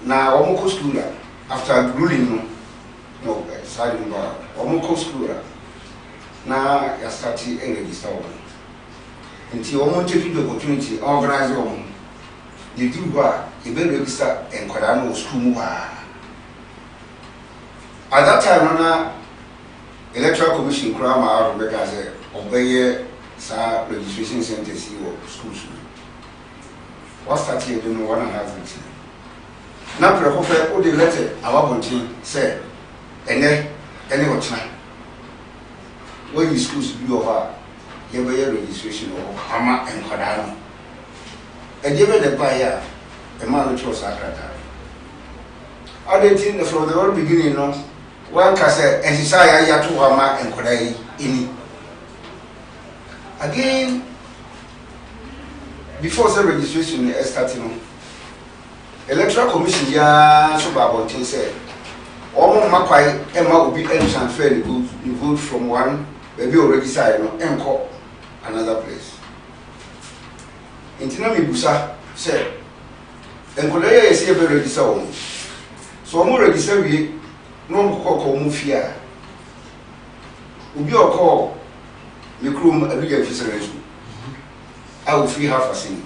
Now, Omoko school, after ruling, no, deciding about Omoko school. Now, I started a register one. Until Omo take the opportunity, organize one. You do what? You better register and Kodano school. At that time, Electoral Commission Krama Rebecca said, obey sa registration centers or schools. What started you don't know 1.5 weeks. Now, Precofe, all the letter, our bunting said, and then any what time. When you schools do over, you have a registration or Hama and Kodano. And given the buyer, a man which was at that time. I didn't think from the very beginning, no. One can say, and she say, I have to Hama and Kodai in again. Before the registration starting, Electoral Commission ya so about things said, Omo Makwai Emma will be and fairly good. You vote from one, maybe already side, no, and call another place. Intinami Busa said, and Kodai is here to register. So I'm register we no call Mufia. Ubi or call the crew a big officer. I will free half a scene.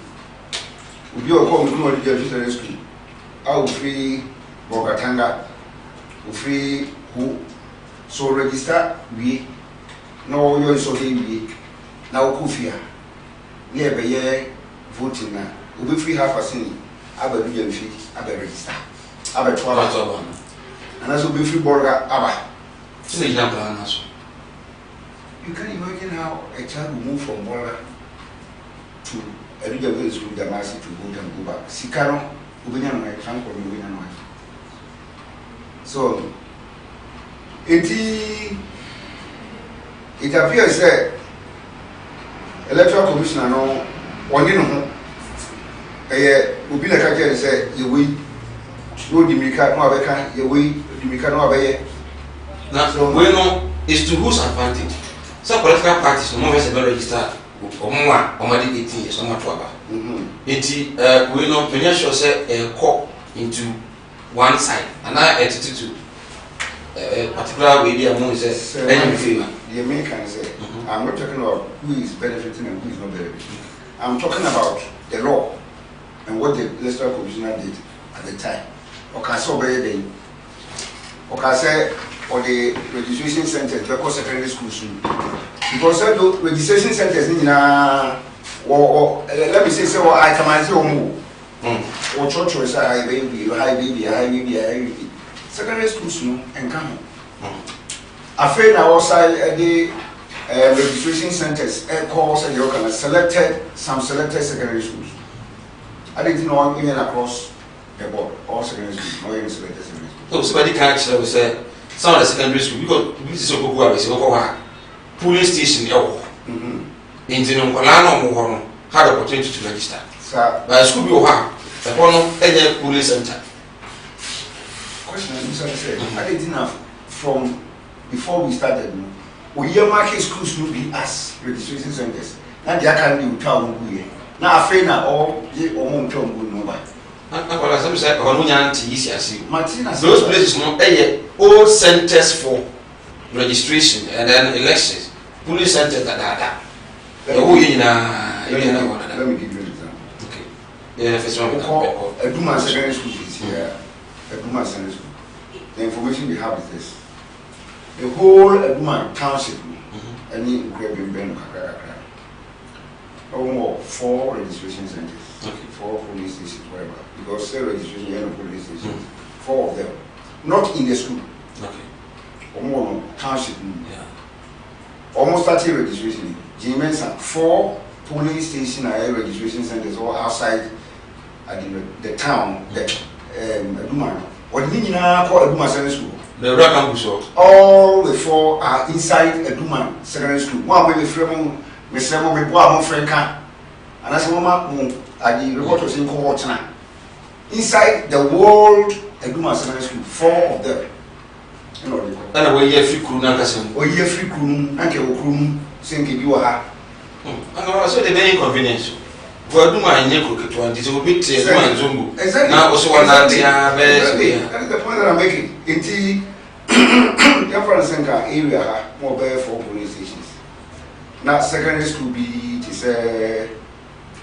Ubi or call the crew a big officer. I will free Bogatanga, will free who. So register we no you so heavy now kufia near be voting na we free half a cent aba do fee aba register aba 12 and also be free border aba so you plan na so you can imagine how a child will move from border to a regional school Damasi to go and go back sikaro ubinya no my transport ubinya no so it appears that electoral commissioner no one no ho obi na ka kere say ye we no dimika no abeka ye we dimika no abaye na so we no is to whose advantage some political parties no more say register omwa omadi 18 years no to aba enti we no menya sure say call into one side and I attitude to particular way they are say any favor the Americans say I'm not talking about who is benefiting and who is not benefiting. I'm talking about the law and what the electoral commissioner did at the time. Okay, so very day. Okay, say for the registration centers, because secondary school soon. Because the registration centers in or let me say I can say or church or high baby. Secondary school soon and come. Afraid now outside the registration centers, course and you selected some selected secondary schools. I didn't know even across the board, all secondary schools, not even selected secondary schools. So somebody can't say some of the secondary schools because this is a good police station. In the Nkolano had opportunity to register. But school be a police center. Question I didn't have from before we started. We hear market schools will be as registration centers. Now they can be town here. Now afraid now all the own town will know by. Those places no all centers for registration and then elections. Police centers that. Let me give you an example. Okay. Yeah, first one. A Duma secondary school is here. A Duma secondary school. The information we have is this. The whole Eduma township, any incredible Ben almost 4 registration centers, 4 police stations, whatever. Because 7 registration and police stations, 4 of them, not in the school. Almost township, almost 30 registration. Jimmy 4 police station and registration centers all outside the town. Eduma. What did you call Eduma Secondary School? All the 4 are inside Eduma Secondary School. One way we frame me friend can. And as mama at the report was in cohort now. Inside the world Eduma Secondary School, 4 of them. You know they call. And we free crew na kasem. O ye free crew, anke o crew say nke bi wa ha. And so the very inconvenience. Eduma nye kroketo and this will be Eduma Zongo. Now also one that is the point that I'm making. Inti area more better 4 police stations. Now secondary school be to say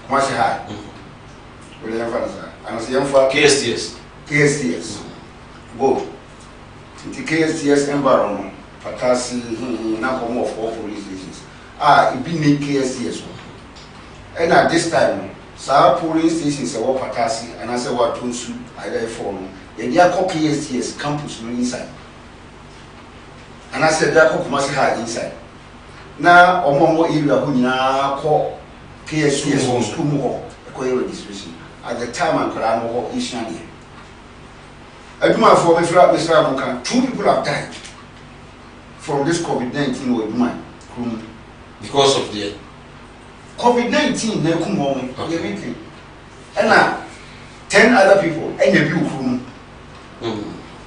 Kumasi High. Where the and I say KSTS. Both. Inti KSTS environment. Patasi now come off 4 police stations. It be named KSTS. And at this time, Sahara police stations are Patasi and I say what Tunsu either phone. And they are called KSTS campus inside. And I said that Kumasi High inside. Now, Omomo area who now call KSTS from school more registration. At the time, I'm Kalamo Ishani. I do my for Mr. Abuka. 2 people have died from this COVID-19 with my crew. Because of the COVID-19, they come home. And now, 10 other people, and you crew.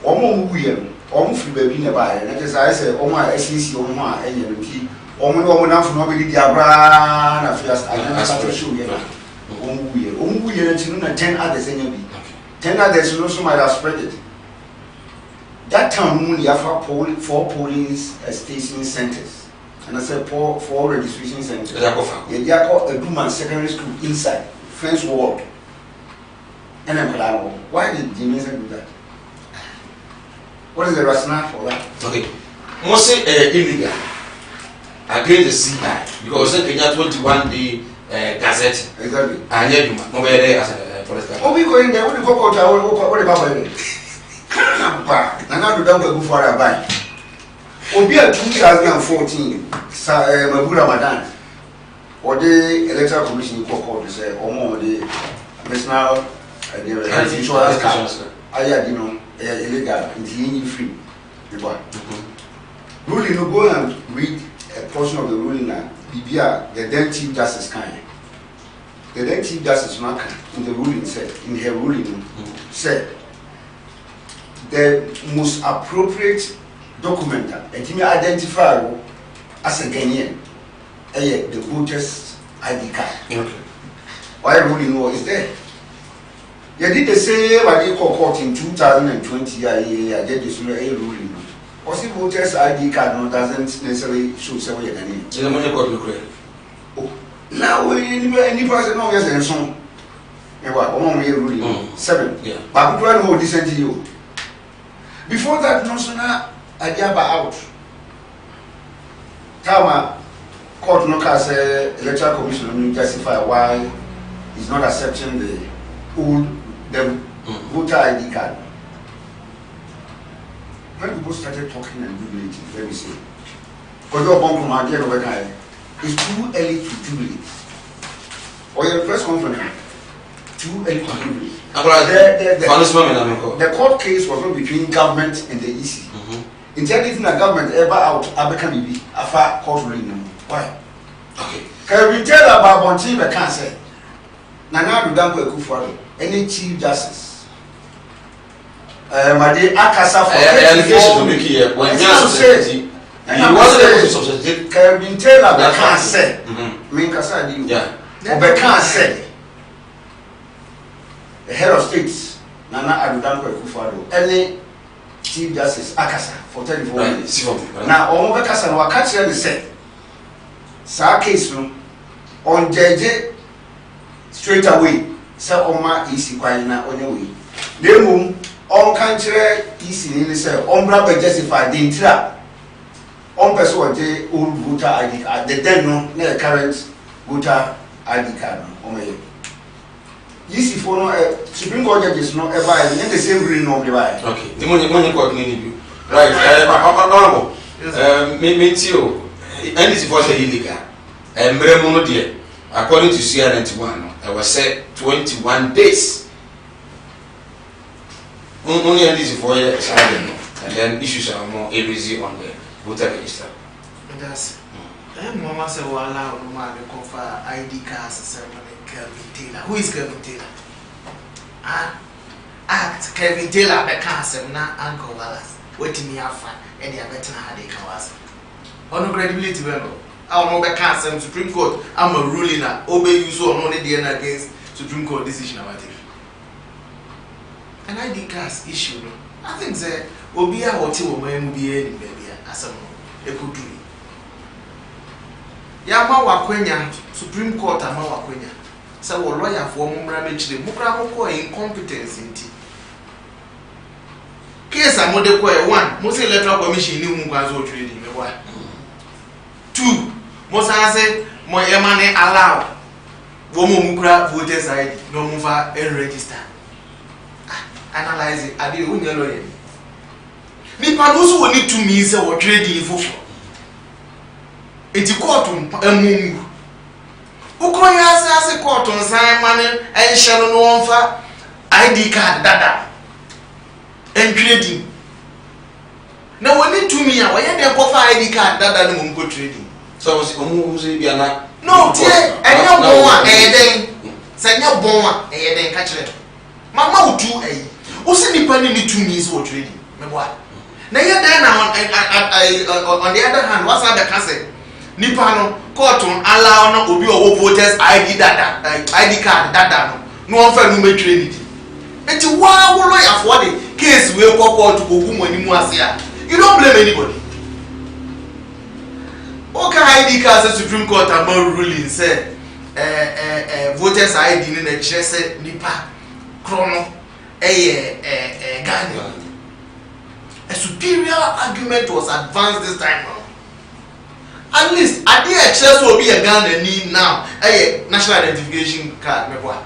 Omo William. Free baby never, and that is I say, oh my SEC, oh my, and you keep almost enough for nobody, the Abra, affairs, I never show you. We and 10 others, and 10 others also might have spread it. That town only have 4 police station centers, and I said 4 registration centers. They are called a Duma secondary school inside, French ward. And I'm like, why did Jimmy do that? What is the rationale for that? Okay. Mostly illegal. against the CI because Kenya 21-day gazette. Exactly. And yet you must as a political. Oh, we go in there. What the go out? What about it? And now the double go for a buy. Obi a 2014 Mabu Ramadan or the electoral commission called to say or the national insurance card. I illegal and free. Ruling no go and read a portion of the ruling now. BBR, the then Chief Justice Kanye. The then Chief Justice Maka in the ruling said, in her ruling, said the most appropriate document and you identify as a Ghanaian, the voters ID card. Okay. Why ruling was there? You did the same what they call court in 2020. I did this ruling. Also, voters ID card no, doesn't necessarily show somewhere you're Ghanaian. The money got look Now, any person knows yes and so. And what? Ruling 7. Yeah. But we don't hold this to you. Before that, no sooner Adiaba out. Tama court no case electoral commission will justify why he's not accepting the voter ID card. When people started talking and jubilating, let me say, because you're born from Nigeria over time, it's too early to jubilate. Or your press conference, too early to jubilate. The court case was not between government and the EC. Intending the government ever out, Abekam be a far court ruling. Why? Okay. Can we tell about Bonti the cancer? Nana Dudango Ekufo, any Chief Justice. Madi Akasa for allegation to make here when you wasn't able to substantiate. Can we tell about the cancer? Minkasa di. Yeah. Obe cancer. The head of states, Nana Adudango Ekufo, any Chief Justice Akasa for 34 minutes. Now, all the Kasa no catch them say, sa case no on JJ straight away. Sa Oma isi kwa na onye we. Dem on country isi ni say on bra be justify the intira. On person what the old voter ID card, the then no na current voter ID card no omo. Isi for no Supreme Court judges no ever in the same green no be buy. Okay. The money court need you. Right. Honorable. Me too. NDC for say illegal. Mremo no there. According to CR91, I was set 21 days. Only NDC for years, I don't know. And then issues are more easy on the voter register. That's Mama said, well, allow no man to confer ID cards ceremony. Kelvin Taylor. Who is Kelvin Taylor? Act Kelvin Taylor, the cancer, not Uncle Wallace. Waiting me out fine, and they are better how they can was. On credibility, well. I'll know the cancer Supreme Court. I'm a ruling that obey you so only the against Supreme Court decision about it. An ID cards issue, no. I think that Obia or Tiwo may be any baby as a could do. Yama Wakwenya, Supreme Court, Ama Wakwenya. So, lawyer for Mumramich, the Mukramoko incompetence in tea. Case a model one, most electoral commission knew Mugazo trading. 2. Mosa say mo yemane allow womo mukra voters ID no move and register. Analyze it. I dey unya lawyer. Ni panusu woni to me say what trading fofo. Enti court amumu. Ukoya say court on sign man and shall no onfa ID card dada. And trading. Now when to me why dem go for ID card dada no mo go trading. So say be na no tie enya bon a eyeden senya bon a eyeden ka kire mama utu ayi o se nipa ni to me so trading me boy na ye den na on the other hand what's the case nipa no court allow na obi owo voters ID data ID card data no on fa no me trading enti wa wo lawyer for the case we go court go gu mo ni mu ase a you don't blame anybody. Okay, ID cards Supreme Court are more ruling say voters ID in the chese nipa chrono Ghana. A superior argument was advanced this time. At least ade e kire so obi e Ghana ni now national identification card me kwa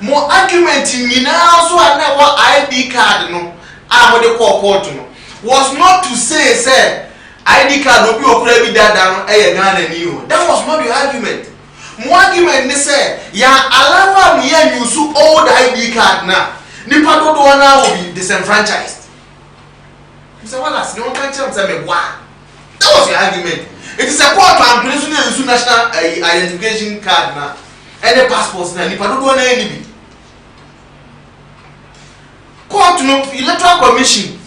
mo argument nyina so ana wo ID card no a mo de court no was not to say ID card obi okura bi dada no Ghana ni o. That was not the argument. Mo argument ni say ya allow me ya use old ID card na nipa dodo na will be disenfranchised. You say what as no can tell me why. That was the argument. It is a court and place use national identification card na any passports na nipa dodo na any bi. Court no electoral commission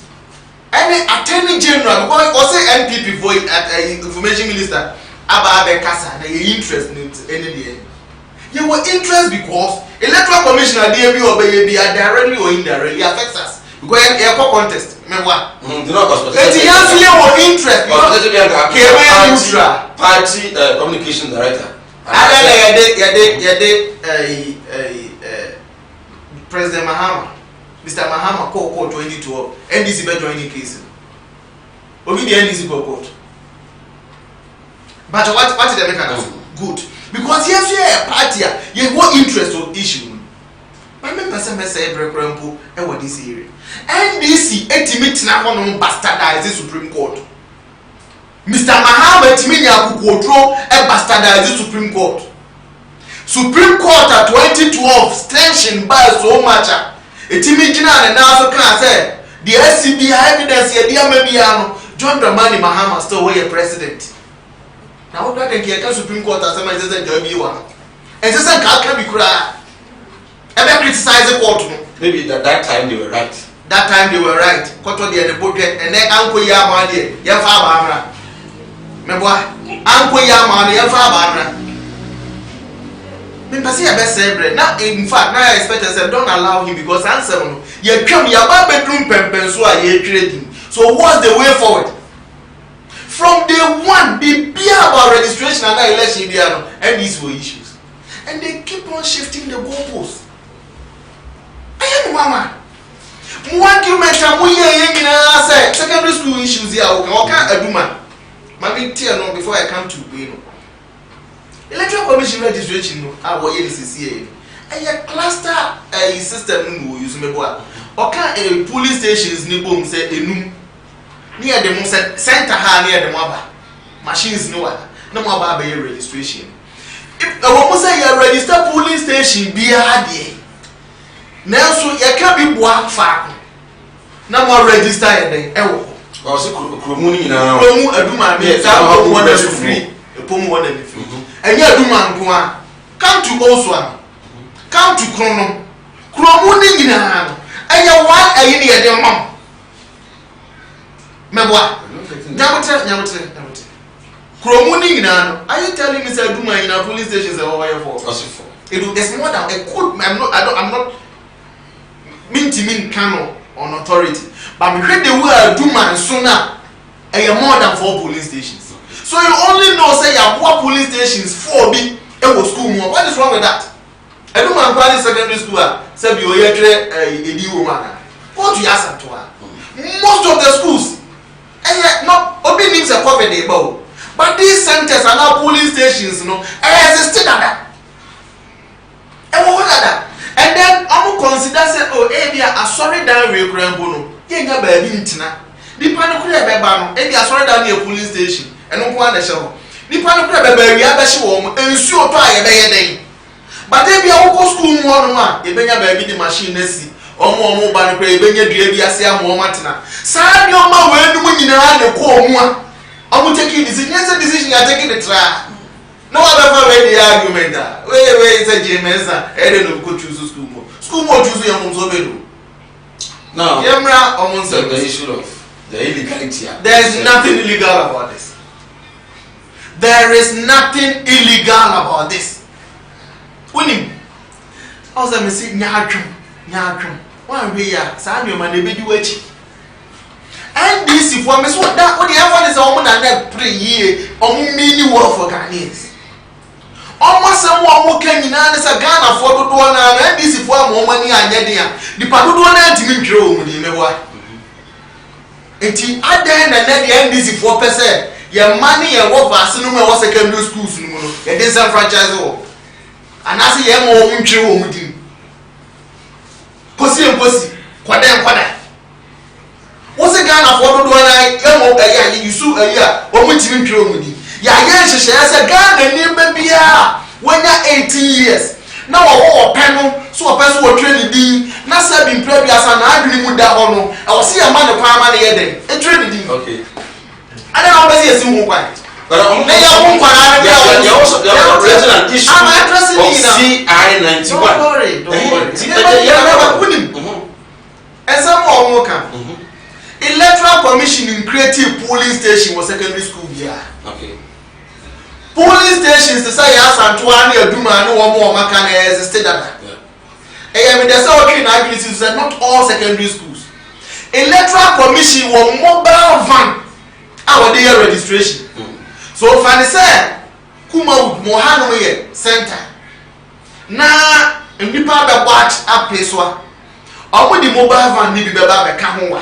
any attorney general because or say NPP for information minister Ababe Kasa na interest in any day. You were interest because electoral commissioner DMB or baby directly or indirectly affects us. Because a contest. Remember? Interest. Party communication director. President Mahama. Mr. Mahama called 2012. NDC be joining case. Only the NDC go court. But what did the mechanism? Good. Because yes, you are a party, you have interest on issue. My member say Brekrampo and what this area. NDC ultimate na one bastardize the Supreme Court. Mr. Mahama Timinya control and bastardize the Supreme Court. Supreme Court at 2012 tension by so much. Etimijina and now can say the SCB evidence here dear Mebiano John Dramani Mahama still were president. Now what I can Supreme Court as I said one. And just can be cry. Ever criticize the court? Maybe at that time they were right. That time they were right. Koto the project and then Uncle Yamani, Yafa. Remember Uncle Yamani, Yafa. Because he best say now in fact now I expect I said don't allow him because answer no you come your bedroom pempen so are you trading. So what's the way forward? From day one they be about registration and election and these were issues. And they keep on shifting the goalposts. I am mama. Argument say secondary school issues here okay aduma. Mami tell no before I come to you. Electoral Commission registration no a wo ye CCA a cluster system no use me boa oka police stations ni bom say enum near them center ha near them aba machines no wa no mo aba be registration if wo say you register police station bi ade na so ye ka bi boa fa na mo register ye den e wo o se kromu ni na kromu aduma me za ko mo na free e pom wo na free. And you do man come to Oswan, come to Chrono, Chromuning in a hand, and you want a year, dear mom. Mebois, Yamatel, Chromuning in a hand. Are you telling me, Sir Duma in a police station over for? It's more than a good, I'm not mean cano on authority, but we heard the word Duma and sooner, and you're more than 4 police stations. So you only know say you have 4 police stations 4 big school more. What is wrong with that? I don't want to secondary school say you a woman. Go to Yasa to her. Most of the schools and yet not obi needs a cover the bow. But these centers are now police stations, you know, existed at that. And what that? And then I'm consider say a sorry down we no. Yenga baby ntina. The panukure beba no e dia sorry down near police station. And no one show. Nipa no kra beba wi abeshi wo mo ensuo to aye be yeden. But e bia wo school mo no ma e benya ba bi di machine nasi. Omo ba no kra e benya dua bi ase am wo matena. Sa ni o ma we nu nyina ne ko mu a. Omo take decision, yes decision ya take the try. No other way the argument. We say James e dey no go choose school mo. School mo choose yam so be do. Now, Yemra almost the issue of the illegality. There is nothing illegal about this. There is nothing illegal about this. Winning. Also, I say, Nyakrum. One way, Samuel, man, they be do it. And this, if one miss what that, what the other is a woman that pray ye, or many work for Ghanaians. Almost someone who can in a Ghana for the one, and this is one more money and yet, the Paduana to me, Joe, you know what? And I then and then the NDC 4%. your money and what was no more secondary schools no more. It is a franchise or and I say more winter with him. Kosi and Kosi, Quada. What's a gun of what do I am you sue a year or which you with him? Yes, she has a gun and you baby when you're 18 years. Now a panel, so a person will train the Nasa being previous and I really would that honor. I will see a man of power money then. A training. Okay. I don't know if you want. But I'm also president issue. I'm addressing CI 91. Don't worry. And some more come. Electoral Commission in creative polling station was secondary school year. Okay. Polling stations to say yes and 20 or do man no more can exist. I mean, there's okay in agriculture that not all secondary schools. Electoral Commission was mobile van our day registration. So Fanny said, Kuma Mohano Center. Now, in the power watch up Peswa. Or with the mobile van need to be about Kahoa.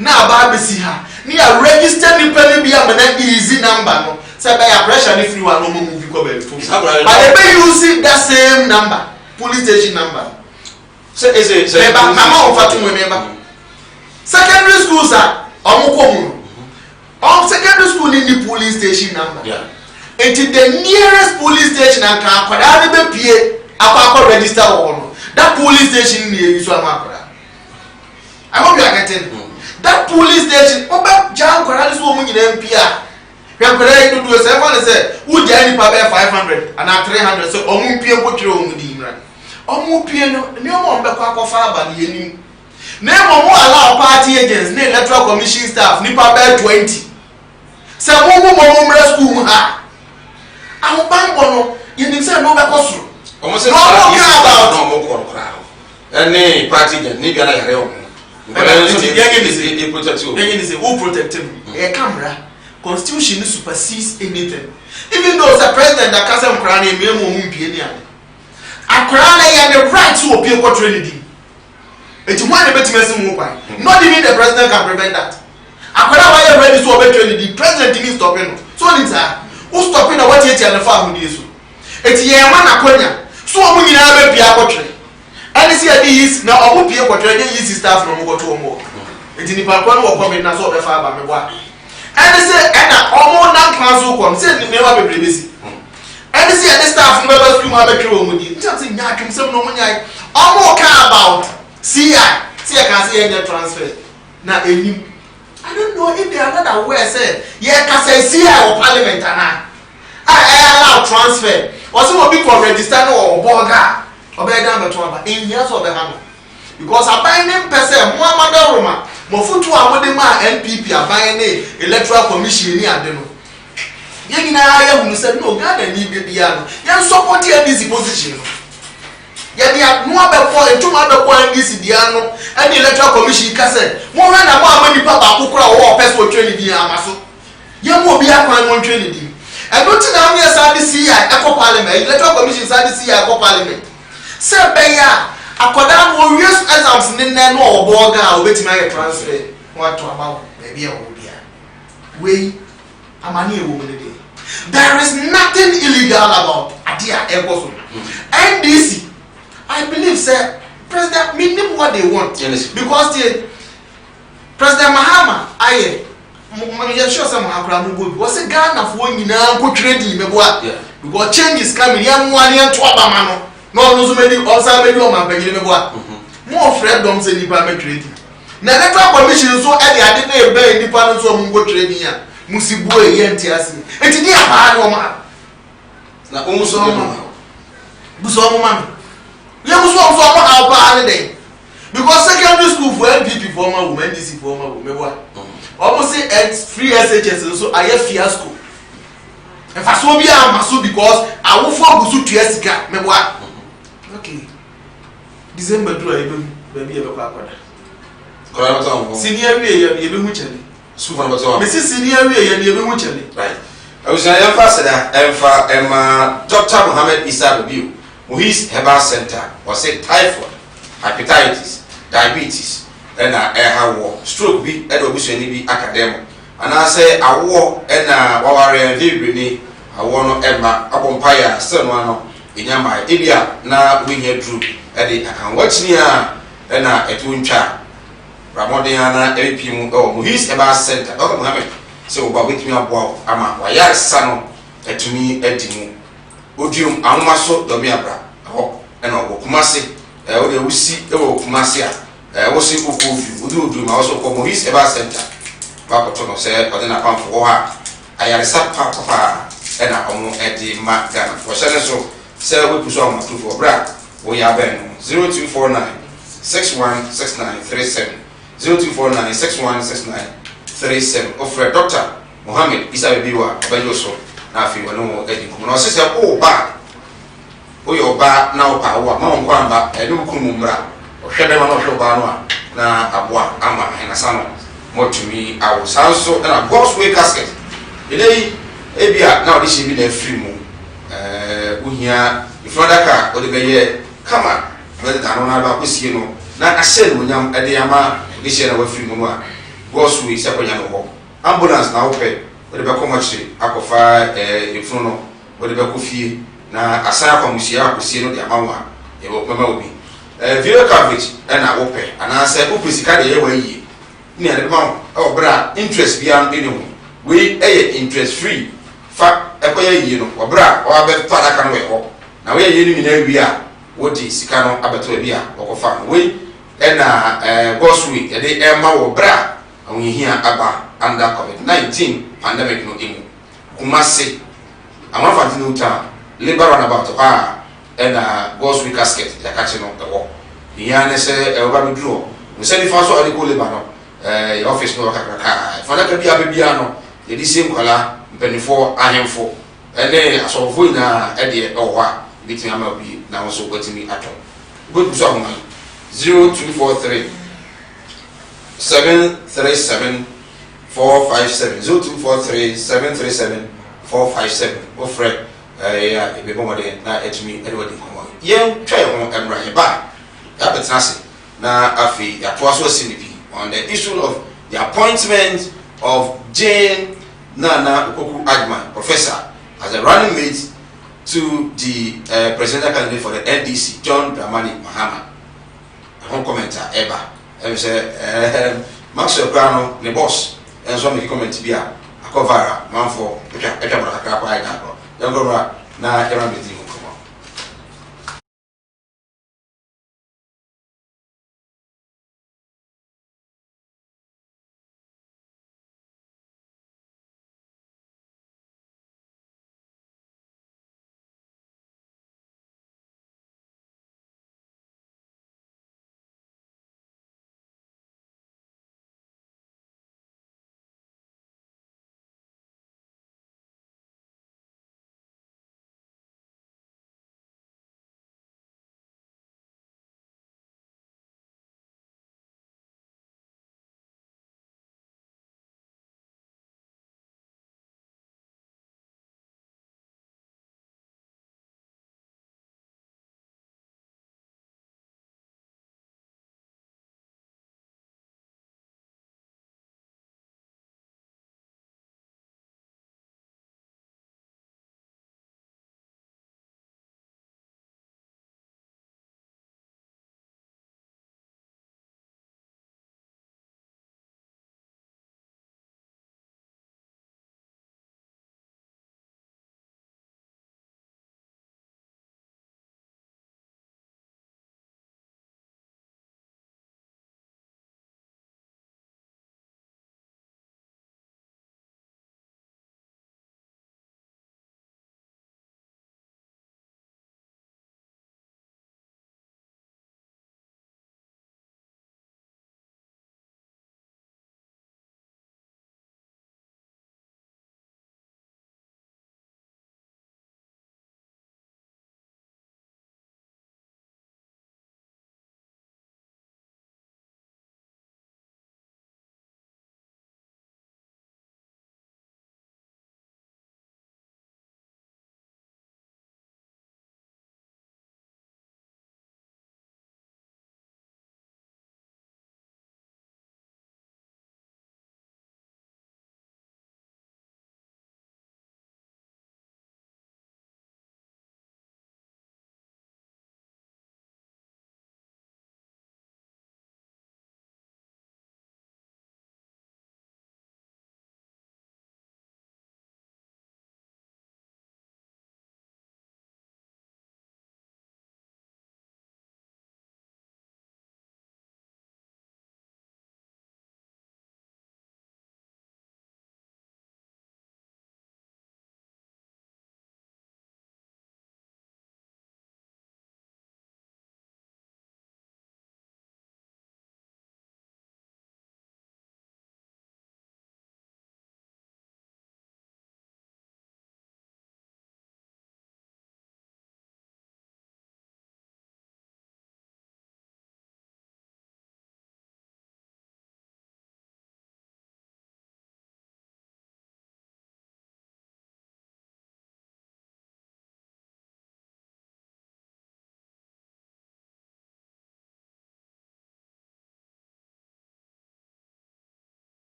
Now, Baby see her. Near register the penny be an easy number. Say by a pressure if you are no more movie cover. But they may use that same number, police station number. So is it remember? Secondary schools are common. All secondary school in the police station number. Yeah. Into the nearest police station and can PA apart register one. That police station near you so I hope you are getting that police station. Oba Jan Koralis woman in MPR. We are correct to do a seven and say, who Jenny Pabé 500 and at 300. So Omu Pia put your own dinner. Omu Piano, no more back of Faber. Name more allow party agents, name electoral commission staff, Nipa Bell 20. Say, Momo rescue her. I'm Bambono, you didn't say no back of through. Almost no more crowd. Any party that Nigga Hero. Who protect him? A camera. Constitution supersedes anything. Even though the president that can't crown a mere woman piano. A crown and the right to appear for Trinity. It's one of the best mobile. Not even the president can prevent that. A crown I ready to obey Trinity. President didn't stop him. So it's who's stopping what you tell the family? It's Yaman Akonia. So I'm going to have a Pia portrait. And this is now I will be a portrait. Easy staff from over 2 more. It's in the Papuan or coming as all the father. And they say, and almost non council come, said never be busy. And they say, the staff never scream have a crew with you. Just in Yakim, some no money. Almost care about CI. See, I can see any transfer. Now, I don't know if they are not aware, said, yeah, can say CI or parliament. I allow transfer. Or some of people register or Boga or bear down the trouble in years of the hammer. Because I buy them per se, Muhammad Roma. Mofutu Awadema NPP are buying a electoral commission in Adeno. Yagina who said no, God and me be piano. Yan support this position. Yet they have no other point, 2 other point this Diano and the electoral commission cassette. More than many papa who cry or person training the Amaso. Young will be a crime Trinity. And don't you know, yes, I see Echo Parliament, electoral commission, I see Echo Parliament. Sir Baya. Akoda mo use exams in there no oboga obeti my transfer what to about maybe a obia we amani e wo dey. There is nothing illegal about adia ekoso. NDC I believe say president meaning what they want. Yes. Because the President Mahama aye mo sure say Mahakura mo go was Ghana for nyina ko trade meboa because change is coming yam one year to abama no. No, so many also many of my begin more freedom say nipa me trading. Na electoral commission so e dey ade na e be nipa no so mo go trading ya. Musibu e ye ntiase. Enti dey apa no ma. Na o muso mo. Buso mo ma. Ye muso so mo ha pa ne dey. Because secondary school for NPP for ma women DC for ma women wa. Almost say free SHS so aye fiasco. En façon bi amaso because awofo agusu tuasika me wa. Okay. December do I baby e be kwa kwada. Kwa ba tawo. Senior we ye be hu chale. Su fa ba tawo. Me si senior we ye be hu chale. Right. I was saying emfa Dr. Mohammed Isa Biu. His herbal center was say typhoid, hepatitis, diabetes, and war, stroke be edo bi so ni bi academic. anaasɛ awoɔ ɛna waware ndebireni awoɔ no ɛma abɔmpaya sɛ no ano enyama elia na wenya duru ɛde akanwakyini a ɛna ɛto ntwa ramɔden ana ɛpie mu ɛwɔ Muhis Eba Center Dr. Mohammed sɛ oba wetumi aboa ama wayaresa no ɛtumi adi mu odium anoma so dɔmi abra hɔ ɛna ɔwɔ Kumase ɔde wusi ɛwɔ Kumase a wosi okodu odu ma wɔso kɔ Muhis Eba Center bakoto no sɛ ɔde na pamfo hɔ ha ayaresa papa ɛna ɔmo ɛde ma Ghana wɔhyɛ ne so sɛ wepuso ɔmo bra wo ya bɛn no 0249 616937 0249 616937 ofre Dr. Mohammed Isa Bebiwa abayo so na afi wono mo edi kum na osese o ba o yo ba na o pa wo ma won kwa ba e do kum mra o hwede ma no hwe ba no a na aboa ama na sano motumi awo sanso na God's way casket elei ebia na odi shi bi na free mu uhia ifrodaka odi beye kama bede tano na ba kosie no na ahyɛ no nyam ede ama odi hyɛ na wa free mu no a God's way se konya no ho ambulance na wopɛ odi be komochire akofa efunu no odi be kofie na asan akwamusia akosie no de ama wa e wo mama obi video coverage na wopɛ anaasɛ opesika de ye wa yie ni ade ma o bra interest bia no ene ho we interest free fa ekoya yie no obra o abe to adaka no we ho na we yie ni na wi a wodi sika no abeto bi a okofa no we na God's-way e de ema wo bra awihia aba under COVID-19 pandemic no emu Kumase amafa dinu ta labor runabout ha na God's-way casket ya kache no ewo iya ne se e oba beduro mo se ni fa so ade ko labor no office no kakaka fa na ka bia no ye di sem kwala mpanifo ahemfo ene asofo ina ede ewo ha bitimi ama bi na wo so kwatimi ato go so ahoma 0243 737 457 0243 737 457 ofre ya ebe bomode na etumi edward komo ye twa ho emra ye ba ya betrase na afi ya to aso sinipi on the issue of the appointment of Jane Nana Opoku Agyeman professor as a running mate to the presidential candidate for the NDC John Dramani Mahama hon commenter eba say Maxwell Grano ne boss and so make comment bia akovara manfo etwa bra kakra kwa ya no yangora na era meeting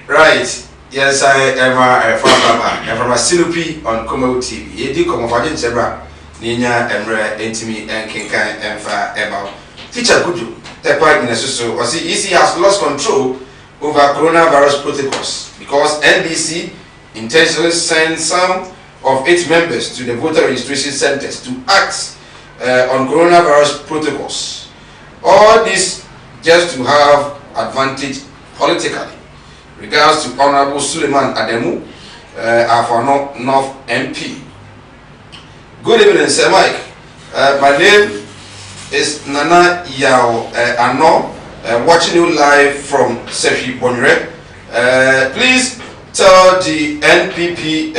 Right. Yes, I am from a Sinupi on Kumo TV. Yedi komo fadin sebra. Ninya emre entimi enkinkan emfa about. Teacher Kudu, Tepa Inesuso, or see EC has lost control over coronavirus protocols because NDC intentionally sent some of its members to the voter registration centers to act on coronavirus protocols. All this just to have advantage politically. Regards to Honorable Suleiman Ademu, for North MP. Good evening, Sir Mike. My name is Nana Yao Ano, watching you live from Sefi Bonre. Please tell the NPP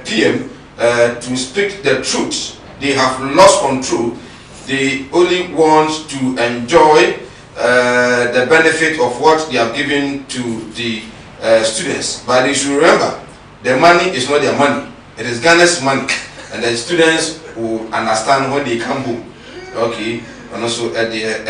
PM to speak the truth. They have lost control. They only want to enjoy the benefit of what they have given to the students. But they should remember, the money is not their money. It is Ghana's money. And the students will understand when they come home. Okay. And also at the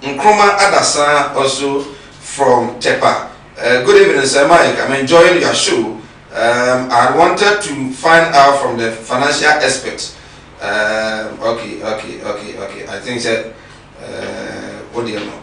Nkrumah Adasa also from Tepa. Good evening, Sir Mike. I'm enjoying your show. I wanted to find out from the financial aspect. Okay. I think that what do you know?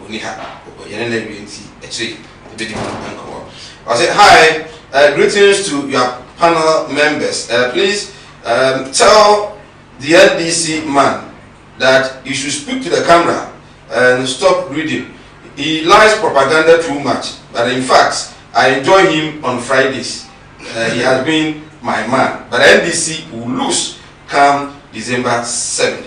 I said hi, greetings to your panel members. Please tell the NDC man that he should speak to the camera and stop reading. He lies propaganda too much, but in fact, I enjoy him on Fridays. He has been my man. But NDC will lose come December 7th.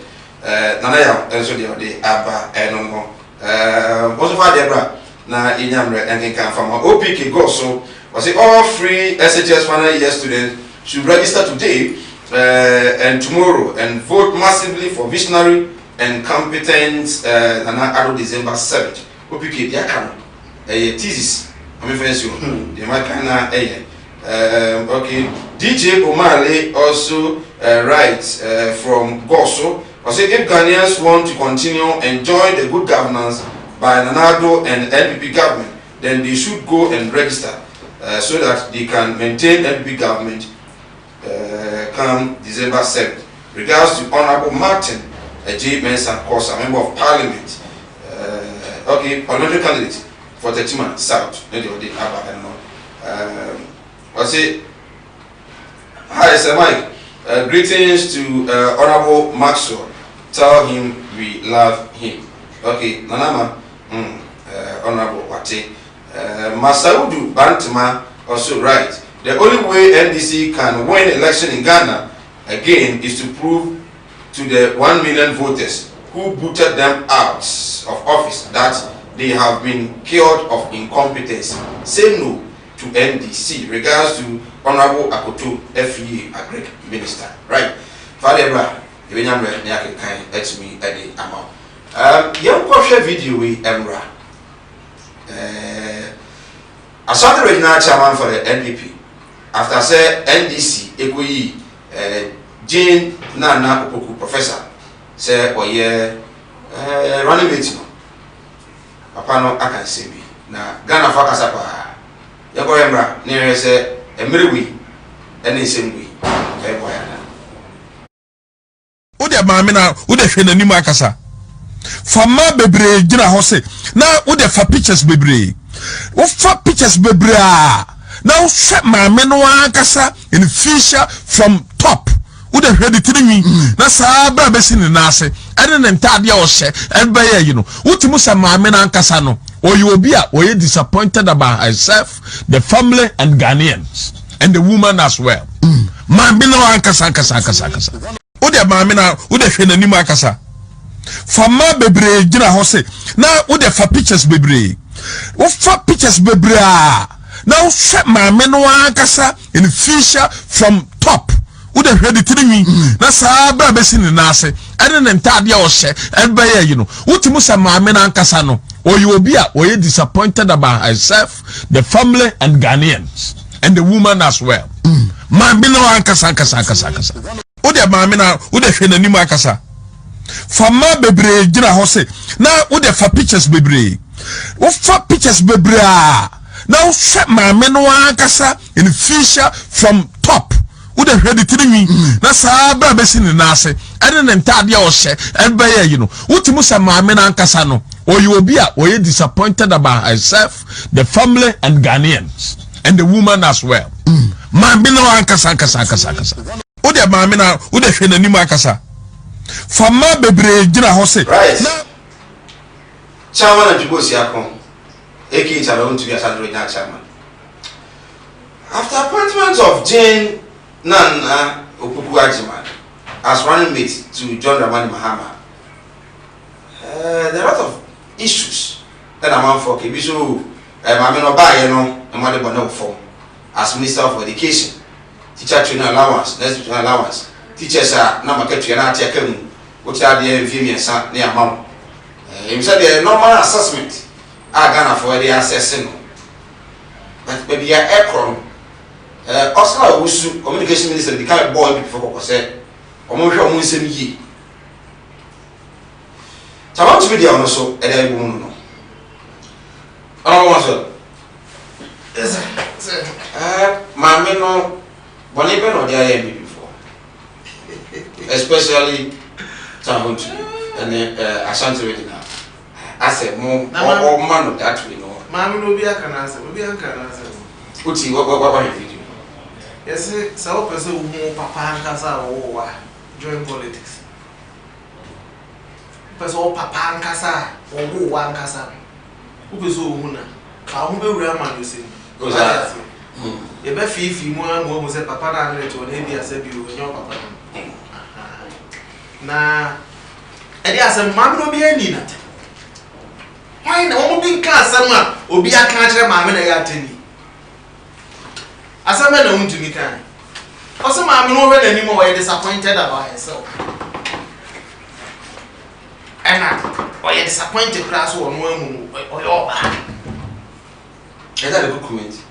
Nanaya, and so the Abba, and no. Also, for Debra, na Inyamre, and can come from OPK go. So, was it all free SHS final year students should register today and tomorrow and vote massively for visionary and competent Nana December 7th. OPK, they can thesis. I'm friends you. They might kind okay. DJ Omale also writes from Goso. I say if Ghanaians want to continue enjoy the good governance by Nanado and NPP government, then they should go and register so that they can maintain NPP government come December 7th. Regards to Honorable Martin J. Mensah Kosa, Member of Parliament, okay, parliamentary candidate for Tetima South. I say hi, Sir Mike. Greetings to Honorable Maxwell. Tell him we love him. Okay, Nanama, Honorable Wate. Masaudu Bantama also right. The only way NDC can win election in Ghana again is to prove to the 1 million voters who booted them out of office that they have been cured of incompetence. Say no to NDC. Regards to Honorable Akoto FE, a Greek minister. Right. Father Bra, you know, I can let me at the amount. Young Kosher video with Emra. I saw the original chairman for the NPP. After say NDC, Ekoyi, Jane Nana Opoku professor, say, oh yeah, running mate. Papa no, I can say me. Now, Ghana Fakasapa, Yako Emra, near say, Emiri, and the same way. Ode maame na ode hwe nanim akasa fama bebre gina ho se na ode fa pictures bebre wo fa pictures bebre a na wo hwe maame no akasa in feature from top ode hwe de tinimi na saa bra be sin na ase ene ne ntade a wo hye ebe ye yi no wotimu sa maame na akasa no oyi obi a oye disappointed about herself, the family and Ghanaians and the woman as well. Maame na akasa Ode maame na ode hwe nanim akasa fama bebre gina ho se na ode fa pictures bebre wo fa pictures bebre a na wo hwe maame no akasa in feature from top ode hwe de tinimi na saa bra be sin na ase ene ne ntade a wo hye ebe ye yi no wotimu sa maame na akasa no oyi obi a oye disappointed about herself, the family and Ghanaians and the woman as well. Maame na akasa Ode maame na ode hwe nanim akasa fama bebre gina ho se na ode fa pictures bebre What for pictures bebra? Now set my menu ankasa in the future from top. Would have heard it in me. That's how I in the nase. I didn't entirely or share and by you know. What you must have my men ankasano. Or you will be disappointed about herself, the family and Ghanaians. And the woman as well. Mambino ankasa. Ude mamina ude hwene nimu akasa. Fama bebre gina hose. Right. Chairman and Jibosi Akon. AK Chalon to be a salary chairman. After appointment of Jane Nana Opupuajiman as running mate to John Dramani Mahama, there are a lot of issues that I'm on for Kibisu. Mamino Bayano and Mother Bono form as Minister of Education. Teacher training allowance, next allowance. Teachers are not market to an taken, which are the envy and son near mom. He said the normal assessment are gonna for the assessing. But maybe a aircraft. Oscar Wusu, communication minister, became a boy before said, Omoja Munsemi. So I want to be there also, and I won't know. Oh, Mammy, no, Boniben or the IMB before, especially Tamutu and Ashanti ready now. I said, more man of that we know. Mammy will be a can answer, will be a can answer. Uti, what you? Yes, so person who Papa and Casa or join politics. Person Papa and Casa or who one Casa. Who is who? How will Raman you see? Goes out. You bet if you want to say Papa and to an India said you with your Papa. Now, and yes, a man will be any nut. Why no be class someone will be a country mamma at any. As a man known to me, can also, I'm not anymore disappointed about herself. And I disappointed class or your back. Is that a good comment?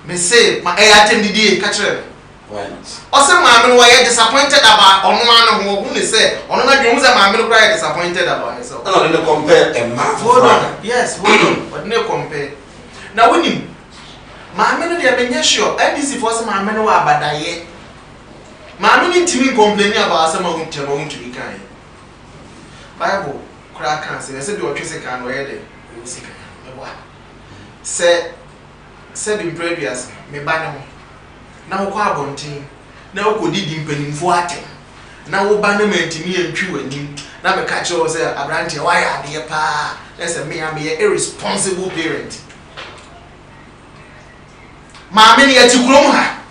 May say, my attended the catcher. Why not? Also, mamma, why disappointed about on one who only said, on my dreams, I'm cry disappointed about herself. No, no, compare a man. Hold on. Yes, hold on, but no compare. Now, when you Mamma, they are being sure. And this is for some mamma who are bad. Mamma need to be complaining about some of them to be kind. Bible, crack and say, I said, you are kissing can wear them. Said in previous, me banner. Now, Quabontin. Now, could he dimpen in Fuatin. Now, bannerman to me and chew and him. Now, the catcher was a branch. Why are dear pa? That's a me, I'm an irresponsible parent. Mammy, yet you grow her.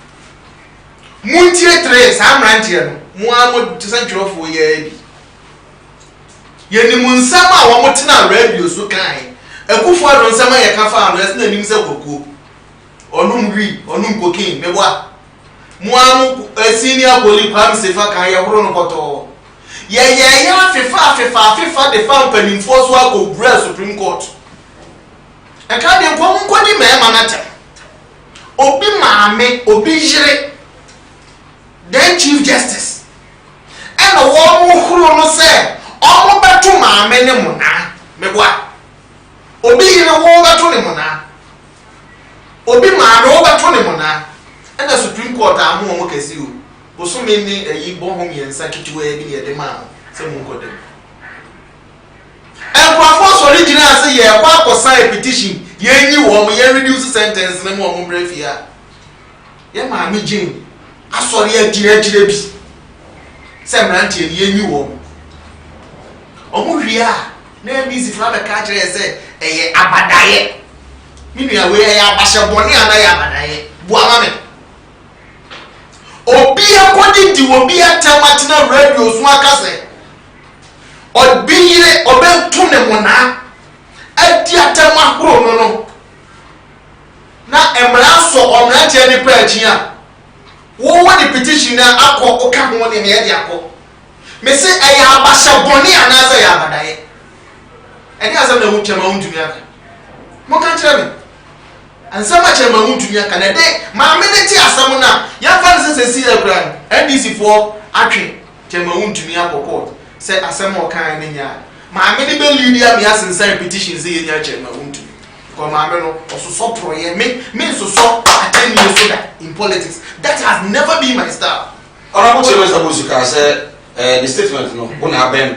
Muntia trace, I'm rantian. Moamud to send you off for ye. Yenny Munsama, one more tina radio so kind. A good father on summer, I can find less than himself or cook. Or no green, or no cocaine, me what? Moamu, a senior bully, Pam Sefa, can you run about all? Yeah, FIFA, the fountain in force work of Breast Supreme Court. I can't inform Quadi man. Obi Mame, Obi Jire, then Chief Justice. And the one who said, all over to Mame Mona, me what? Obi in a war to the Mona. Obi Mame over to the Mona. And the Supreme Court, I'm more okay, you. Was so many a ye born home and sanctuary in the man, some more. And Professor original say, yeah, what was sign petition? Ye knew woman, ye reduce the sentence, no more brave here. Ye, Mammy Jane, I saw ye Jirebi. Sam Ranty, ye knew woman. Oh, we are. Name easy from a catcher said, a abadaye. Meaning away, I Basha Bonnie and I abadaye. Boamame. Obi according to Obi at Tamatina radio, Swakase. Or be ye or ben Tunemona. At Diatama no. Now, Embraso or Nanti any prayer here. What the petition now? Aqua or come on in the Ediaco. May say, I have Basha Bonnie and as I have a day. And he has a moon to me. More can't tell me. And so much a moon to me. Can a day, my minute as someone now. Young fans say, see the grand. NDC for Akin, Temaun to me up court. Say, as some more kind in ya. My many leader me has sincere petition say in your chairman won't do. Because my man also so pro me so attend you so that in politics. That has never been my style. Honorable Chairman Sabusuka said the statement no on our ben.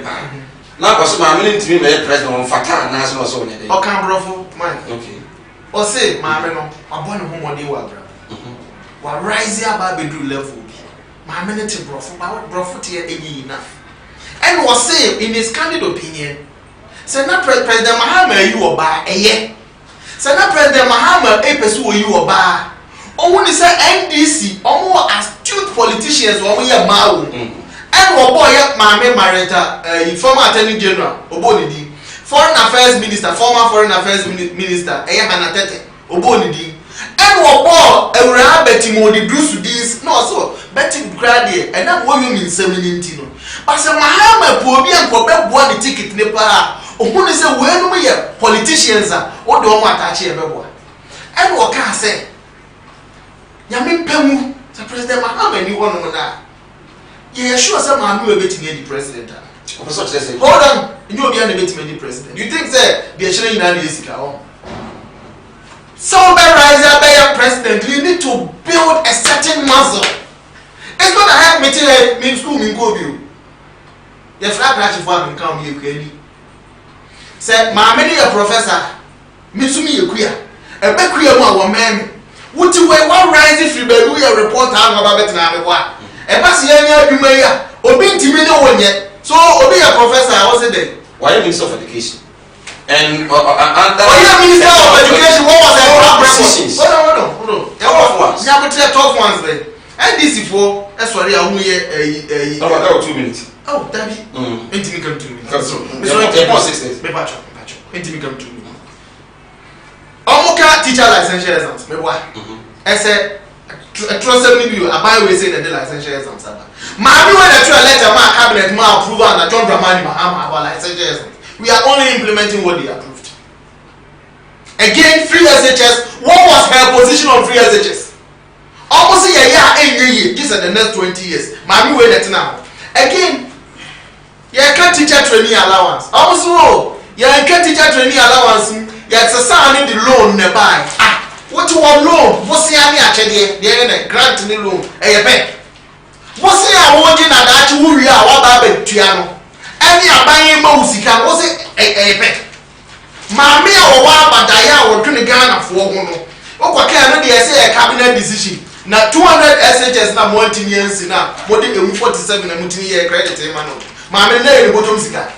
Now because my meaning to me be president on Fatah national so on the. Okay, brofo man. Okay. Or say my man no abon ho mo dey wa bra. Wa rise aba bedu level bi. My man te brofo te eyi enough. And was say in his candid opinion, say na President Mahama you oba eye. Say na President Mahama e pesu you oba. Omo ni say NDC omo astute politicians omo ye mawo. And obo ye Mame Marita former Attorney General obo ni di. Foreign Affairs Minister, former Foreign Affairs Minister eye Hanatete obo ni di. And obo ewura Betimo di Bruce dis no so Betty Grady and na wo you mean 17 no. But say Mahama po obi an ko be boa the ticket ne pa ohun ni say we no ye politicians a o de o attach e be boa. And wo ka say Yami Pemu, the President Mahama ni one of that. Yeah, sure, some Mahama will be the president. Hold on, you will be an the president. You think that the Ashina United is so by rising by your president, you need to build a certain muscle. It's not a help me to mean school in Gobu. Your flag ratchet for him come here, Kelly. Said, Mamma, a professor, Mitsumi, you queer, a back queer one man. Would you wear one rising free baby report on about it now? A pass here, you may have been to me no one yet. So, obey a professor, I was there. Why you Minister of Education? And Minister of Education, what was that? Positions. Hold on. There tough ones there. And this is for, that's why I'm here. About 2 minutes. Oh, Daddy. Intimate come to me. That's true. It's Intimate come to me. Omoka teacher licensure exams. Me what? I said, trust me, you. I buy we say the licensure exams. Mami when I try letter, my cabinet, my approval, and John Dramani Mahama about licensure exams. We are only implementing what they approved. Again, free SHS. What was her position on free SHS? Almost a year. These are the next 20 years. Mami when that now. Again, you can't teacher training allowance. Almost you can't teacher training allowance. Yes, a son in the loan nearby. What you want loan? What's the army actually? The grant in the loan. A bank. What's the awarding at that you will what about Tiano? And you are buying Mosika. Was it a bank? Mammy or what about Daya or Trinigana for one? Okay, I know they say a cabinet decision. Now 200 SHS now more years now. More than 47 and multi-year credit. Mammy, they go to Sika.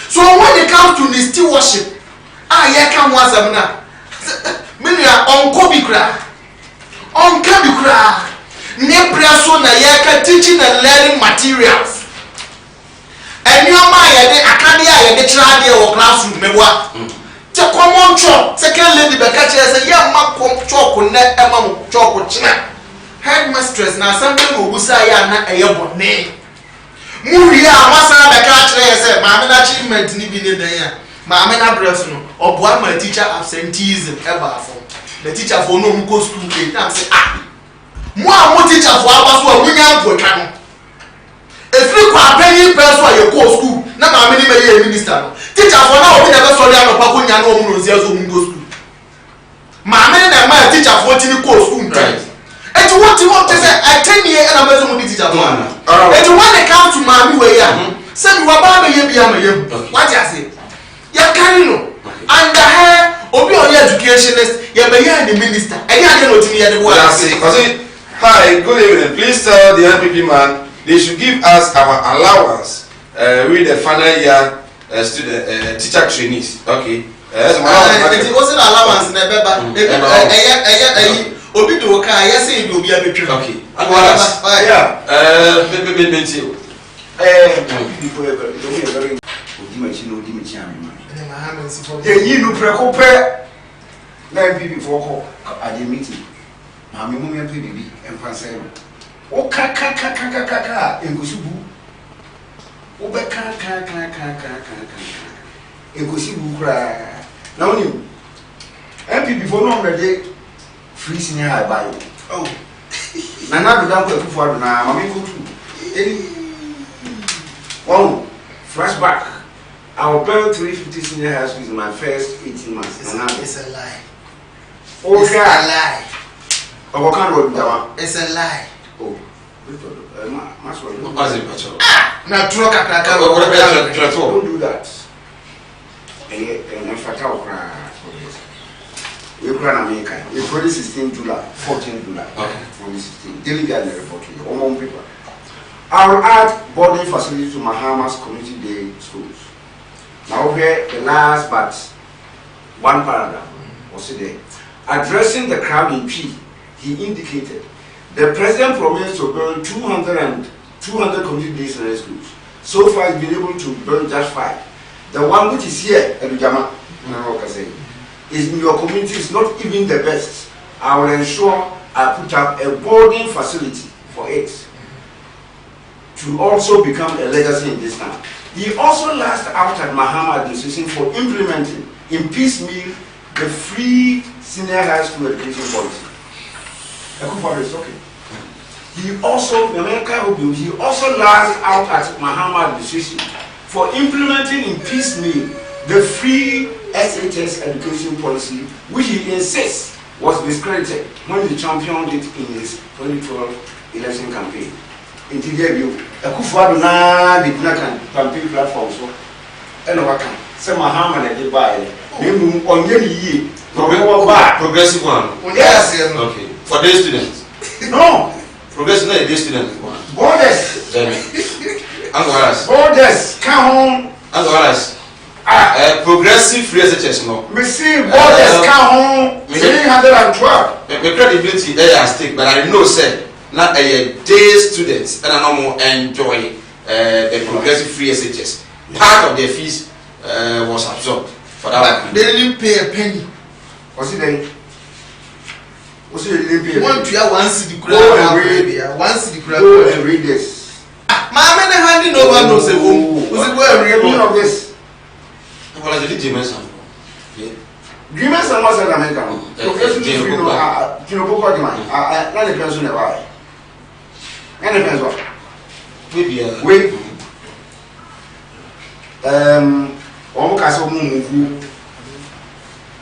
So when it comes to this stewardship, ya come once a minute. Many are on Kobikra. On Kabikra. Nebraso na yaka teaching and learning materials. And your mind, I can't hear the child or classroom. To come on chop. Second lady Bekachi says, yeah, Mako chop on that Emma chop with China. Headmistress, now something who say, not a yabon name. Muria, Massa Bekachi said, my achievement living in the year. Mama na breast no oboa my teacher absenteeism ever for the teacher for no go school day time say mo teacher for abaso amunya mpotwa no efiri kwa penny person aye go school na mama ni me minister no teacher for na obi na be sorry anopa ko nya no mu no sia so mu go school mama na my teacher for tini go school right and what you want to say I 10 years and I'm so mu teacher for and when they come to mama we ya say you aba me ye bia me ye what you say ya carry no under her obi on educationist ya be here the minister and ya dey no timi ya dey go say hi good evening please tell the NPP man they should give us our allowance with the final year student teacher trainees okay it wasn't allowance na beba obi do ka ya say obi abetwe okay yeah you prepare people at the meeting. I'm a woman, baby, and Pansel. Oh, kaka, and Gusubu. Oh, kaka, and Gusubu cry. Now, you MP before long, the day freezing here by you. Oh, Nana, don't go for now. Mammy, go to. Oh, flashback. I'll build 350 senior high schools in my first 18 months. It's a lie. Okay. It's a lie. Oh, what kind of that? It's a lie. Oh, Now, don't do that. And if I tell we ran America. We produce 16 July, 14 July, 2016. Daily Guide report to you, all people. I will add boarding facilities to Mahama's community day schools. Now here the last but one paragraph was there. Addressing the crowd in P, he indicated the president promised to build 200 community day schools. So far he's been able to build just 5. The one which is here, Edujama, is in your community is not even the best. I will ensure I put up a boarding facility for it to also become a legacy in this town. He also lashed out at Mahama administration for implementing in piecemeal the free senior high school education policy. He also lashed out at Mahama administration for implementing in piecemeal the free SHS education policy, which he insists was discredited when he championed it in his 2012 election campaign. In the review, a Kufuadu na the campaign platform so and Waka. Some Mahama they buy progressive one. Yes. Okay. For day students. No. Progressive not a day student one. Borders. Borders. Come home. Progressive free SHS no. Receive borders come home 312. My credibility there at stake, but I know say not a day students and I no more enjoy the progressive free SHS. Part of their fees was absorbed for that. They didn't pay a penny. What's it then? What's it didn't pay? One to your one city crowd. One city crowd. Go and read this. Mama handing over no say who's it going of this? Well, I did James. Agreements are not American.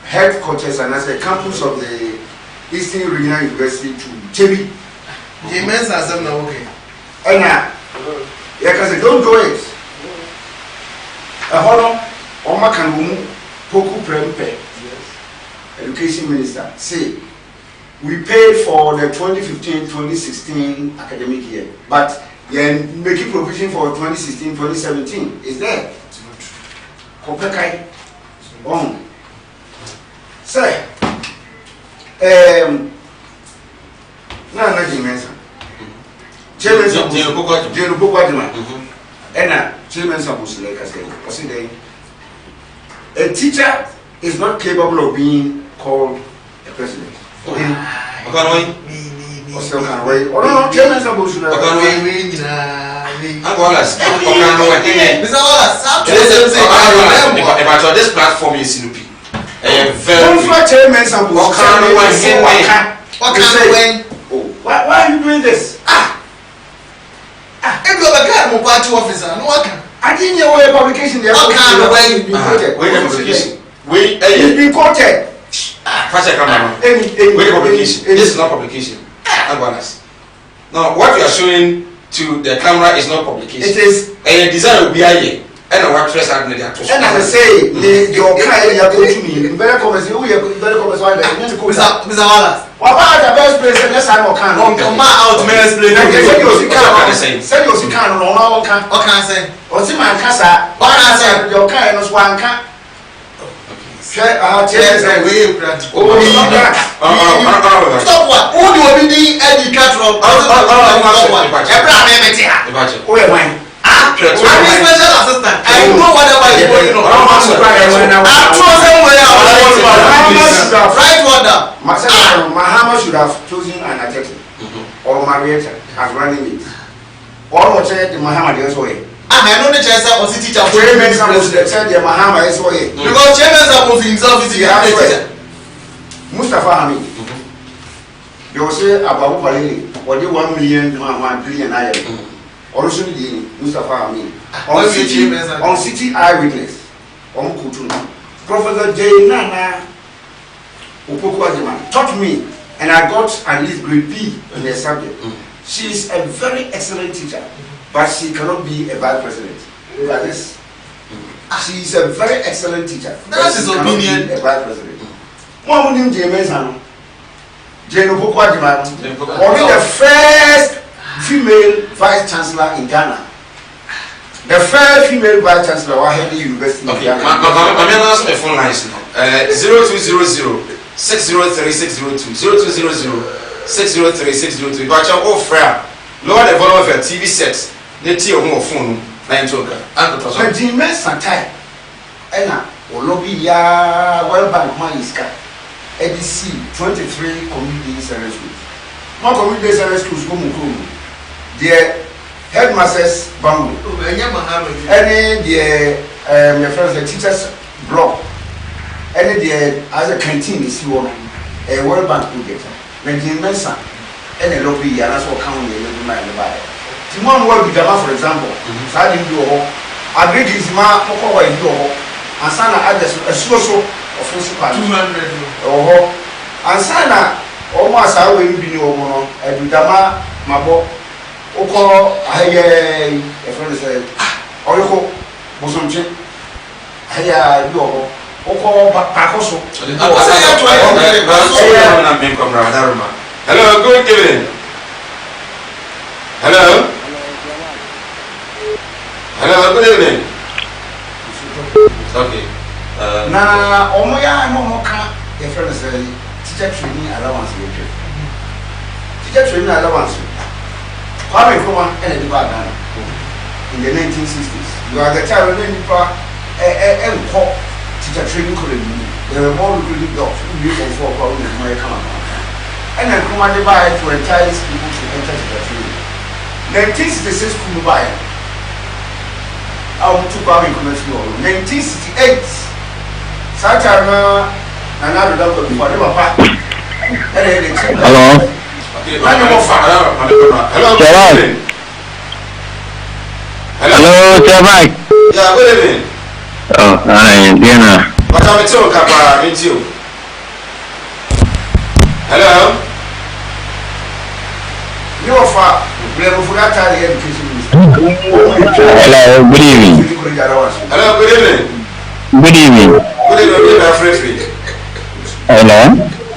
Headquarters and as a campus of the Eastern Regional University to Chebi. James has them now, okay. And don't do it. Hold on. Oma Kangumu, Poku Prempe, Education Minister, say we paid for the 2015-2016 academic year, but then making provision for 2016-2017 is there. Kopekai, say, na Jimensa, Chairman Sabu, Chairman Sabu, a teacher is not capable of being called a president. This platform is Sinupi. Why are you doing this? If you're a party officer, no one can. I didn't know where publication they are. It's been quoted. Publication. This is not publication. Now, what you are showing to the camera is not publication. It is. And the design will be here. And what stress and as I say, your kind you are going to me. You better come and say, you better come and say, Mr. Wallace. What about the best place? Let's have more can. Come out, may explain. Send your can on our can. What can I say? What's in my casa? What can I say? Your kind is one can. Stop what? Who do we need educator? I'm a special assistant. I know whatever is going on. I'm somewhere right order. Mahama should have chosen an attorney or Marietta as running it. All what said the Mahama is way. I know the chancellor or city teacher. Chairman supposed to said the Mahama is way. Because chairman supposed himself is the teacher. Mustafa Hamid. They will say about Palini or the 1 billion iron. Also, Mustafa Amin on city eyewitness. Professor J. Nana Opoku-Agyemang taught me, and I got at least grade B in the subject. She is a very excellent teacher, but she cannot be a vice president. She is a very excellent teacher. That's his opinion. A vice president. One Jane Opoku-Agyemang, only the first female vice chancellor in Ghana. The first female vice chancellor was head University in Ghana. I'm going to ask my phone lines now. 0200 603 602 0200 603 602. But you're all fair. Lower the volume of your TV sets. They tell you phone. But the immense time, Ena, Olobi ya World Bank Maniska, EDC 23 community service schools. More community service schools go Mukumu. The headmasters Bambu. Any the friends the teachers block. Any the other canteen is you on a World Bank project. When the immense and a lobby ya that's what count the mind by. Timon will be Dama, for example. I didn't do all. I agree with my Poko and do all. And Sana address a social of 200 or and Sana almost I will be no more. I do Dama, Mabo, Oko, I a friend said, Oko, Bosonche, I do all. Oko, Pacoso. Hello, good evening. Hello. Hello, good evening. Okay. Na omoya momoka your friend said teacher training allowance we pay. Teacher training allowance. Kwame Nkrumah and the Ghana in the 1960s. You are the child of the teacher training curriculum. There were more recruiting jobs who for 4 problems in American. And then Nkrumah divided to entice people to enter teacher training. 1966 Kunubai. I took Kwame Nkrumah 1968. Satana another doctor before they were back. Hello. Hello. Hello, sir Mike. Yeah, good evening. Oh, hi, Diana. What am I talking about? Meet you. Hello. You are far. Education. Hello, good evening. Hello, good evening. Good evening. Good evening, my friend. Hello.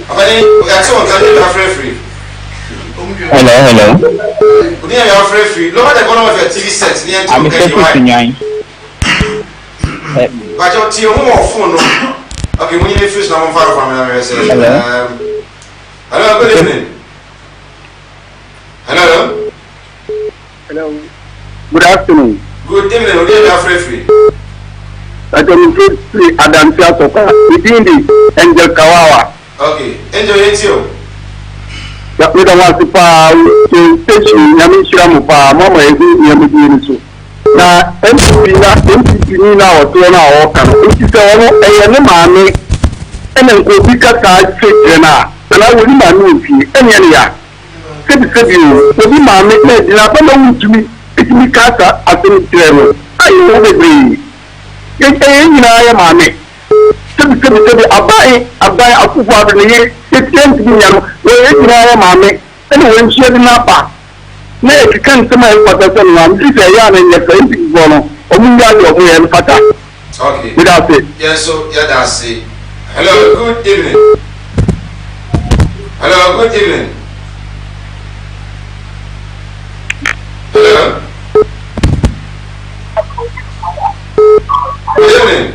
We are talking about my friend. Hello. We are your friend. Look at the bottom of your TV set. I'm Mr. But your TV phone. Okay, when you first now, I'm far from here. Hello, good evening. Hello. Hello. Good afternoon. Good evening. We are your friend. I can see Adam Fiasoka within the Angel Kawawa. Okay, Angel Angel. We don't want to pay station Yamishiramu pa mama ezi Yamishirisu. Na MPP na watu na oka. Ukisa wano eyane mame ene nkobika ka chekena. Na wuli manufi ene ya. Sebi obi mame na dina pa na wutumi etimi kasa atemi treno. Ayo bebre. Nyina ya mame sebi abai akufu abene yetenti nyano we nyina ya mame ene wenchi edi na pa na ekikan sema ipata na ndise ya na yefa indi bono omu ya yo mu ya pata. Okay, that's it. Yes, so yeah, that's it. Hello, good evening. Hello, good evening. Hello. Good evening.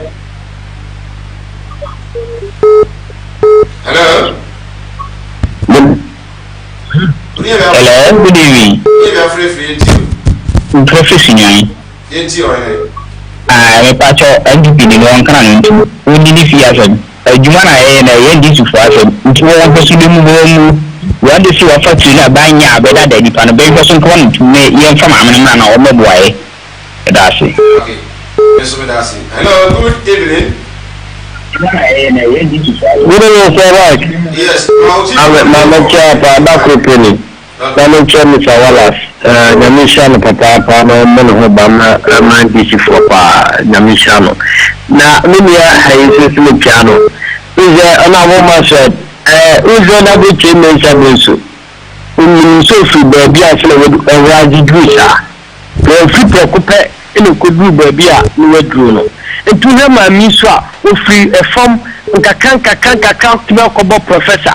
Hello. Hello, good evening. Professor me pacho NDP ni won kan ntu woni ni fi afem adwuma na na ye ndi su fo afem ntu won ko su demu mu won de fi wa factory na banya abeda da nipa no be so ko ntu me ye fam amena na o meboae that's it. Okay, yes, so that's it. Hello, good evening. Good evening, sir. Right. Yes, I'm Chapa Bakopini. I'm Mr. Wallace. Nyamishano papa no mono bama DC for pa Nyamishano. na mimi hayesisi mu piano uze ona mo ma said uze na be cheme sabenso so fi baby a se le waji duisa no fi preocupe ene ko du baby a no wadru no etu na ma mi so a o fi e form nkakan tiba ko bo professor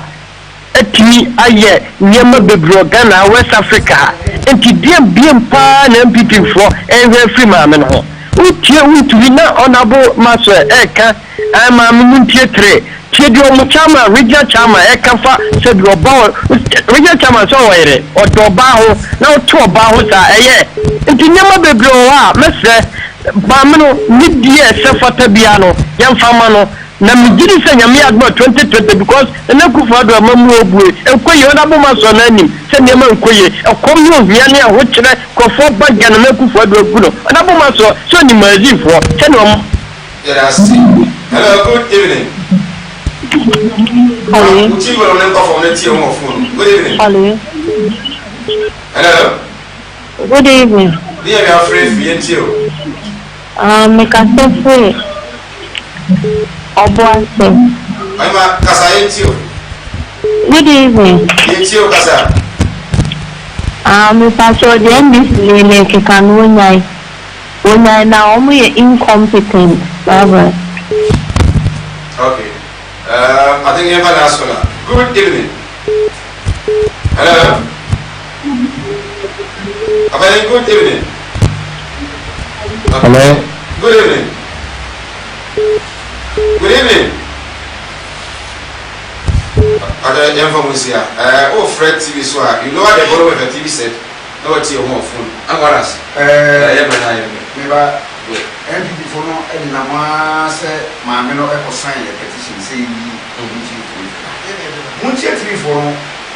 etimi aye nyema bebro Ghana West Africa enti biem pa na MPP for every free ma me no utie utu na honorable maso eka ama muntie tre tiedio mu chama regional chama eka fa se do ba regional chama so were odo ba ho na oto ba ho sa eye enti nyema bebro wa mesre ba me no nidie se fata bia no yemfa ma no na migiri se nyame admo 2020 because na kufa do amamu obue enkoye honorable maso na nim se nyema enkoye ekom no hia ne ho kire kofo baga na kufa do agu no honorable maso so ni mazi fo se no hello good evening. Hello. Good evening. Hello. Hello. Good evening. Dear, we are free for you. Make a say Obuase. I'm a Kasa. Good evening. Yetio Kasa. Me pastor the NBC make can when I now only incompetent. Okay. I think you have an answer. Good evening. Hello. A very good evening. Okay. Hello. Good evening. Good evening. I don't here. Oh, Fred TV so you know what they borrow with a TV set. No, what's your home phone? I'm going to ask. MPP for no and Nama said, Mamma, no, I sign a petition saying, Munchie 3 for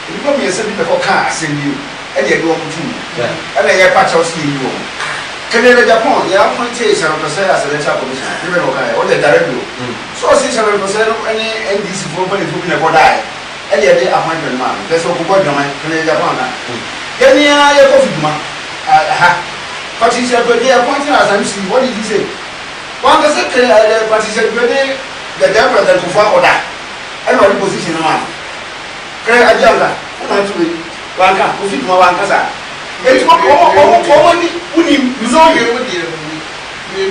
you come here, send people car, send you, and you go to, and I have patch of you. Canada, Japan, they are pointed as a letter commission, even or the direct. So, since I was any NDC for money to be a good eye, and yet they are 100 man. That's what God, Canada, Japan. Can you have a coffee, man? Patricia Bede appointed as MC. What did he say? One does it Patricia Bede, the devil that Kufa order. I know the position of one. Cray Ajanga, one can put it more one casa. It's not woman, you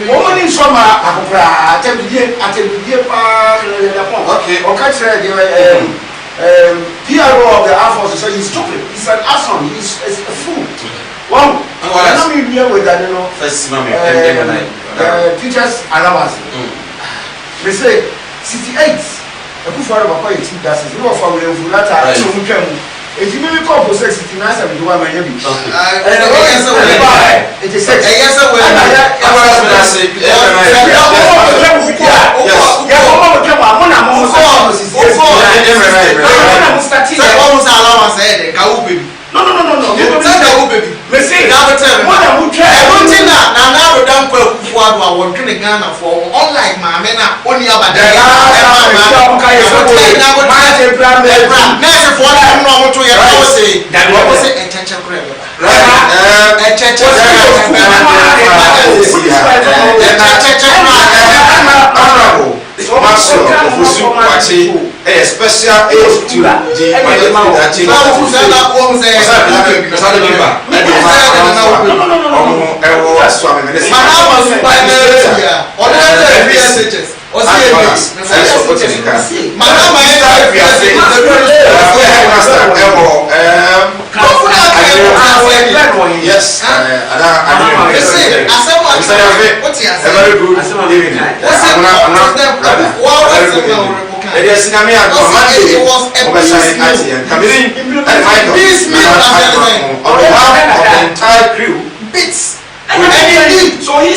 know, woman in summer, attempt to okay, or catch PRO of the Air Force, so he's stupid. He's an asshole, he's a fool. Wow, I'm not here with that, you know. First, teachers allowance. We say 68. A good for about 2 classes. We were from Fulata. If you really call for 69, I do my name. It is 6. Yes, no. You tell the baby. Listen, now tell me. What am I trying? Everything now we don't go forward. We want to Ghana for unlike my men. Only about the special aid to the Yes, I mean, the entire crew. Bits. So he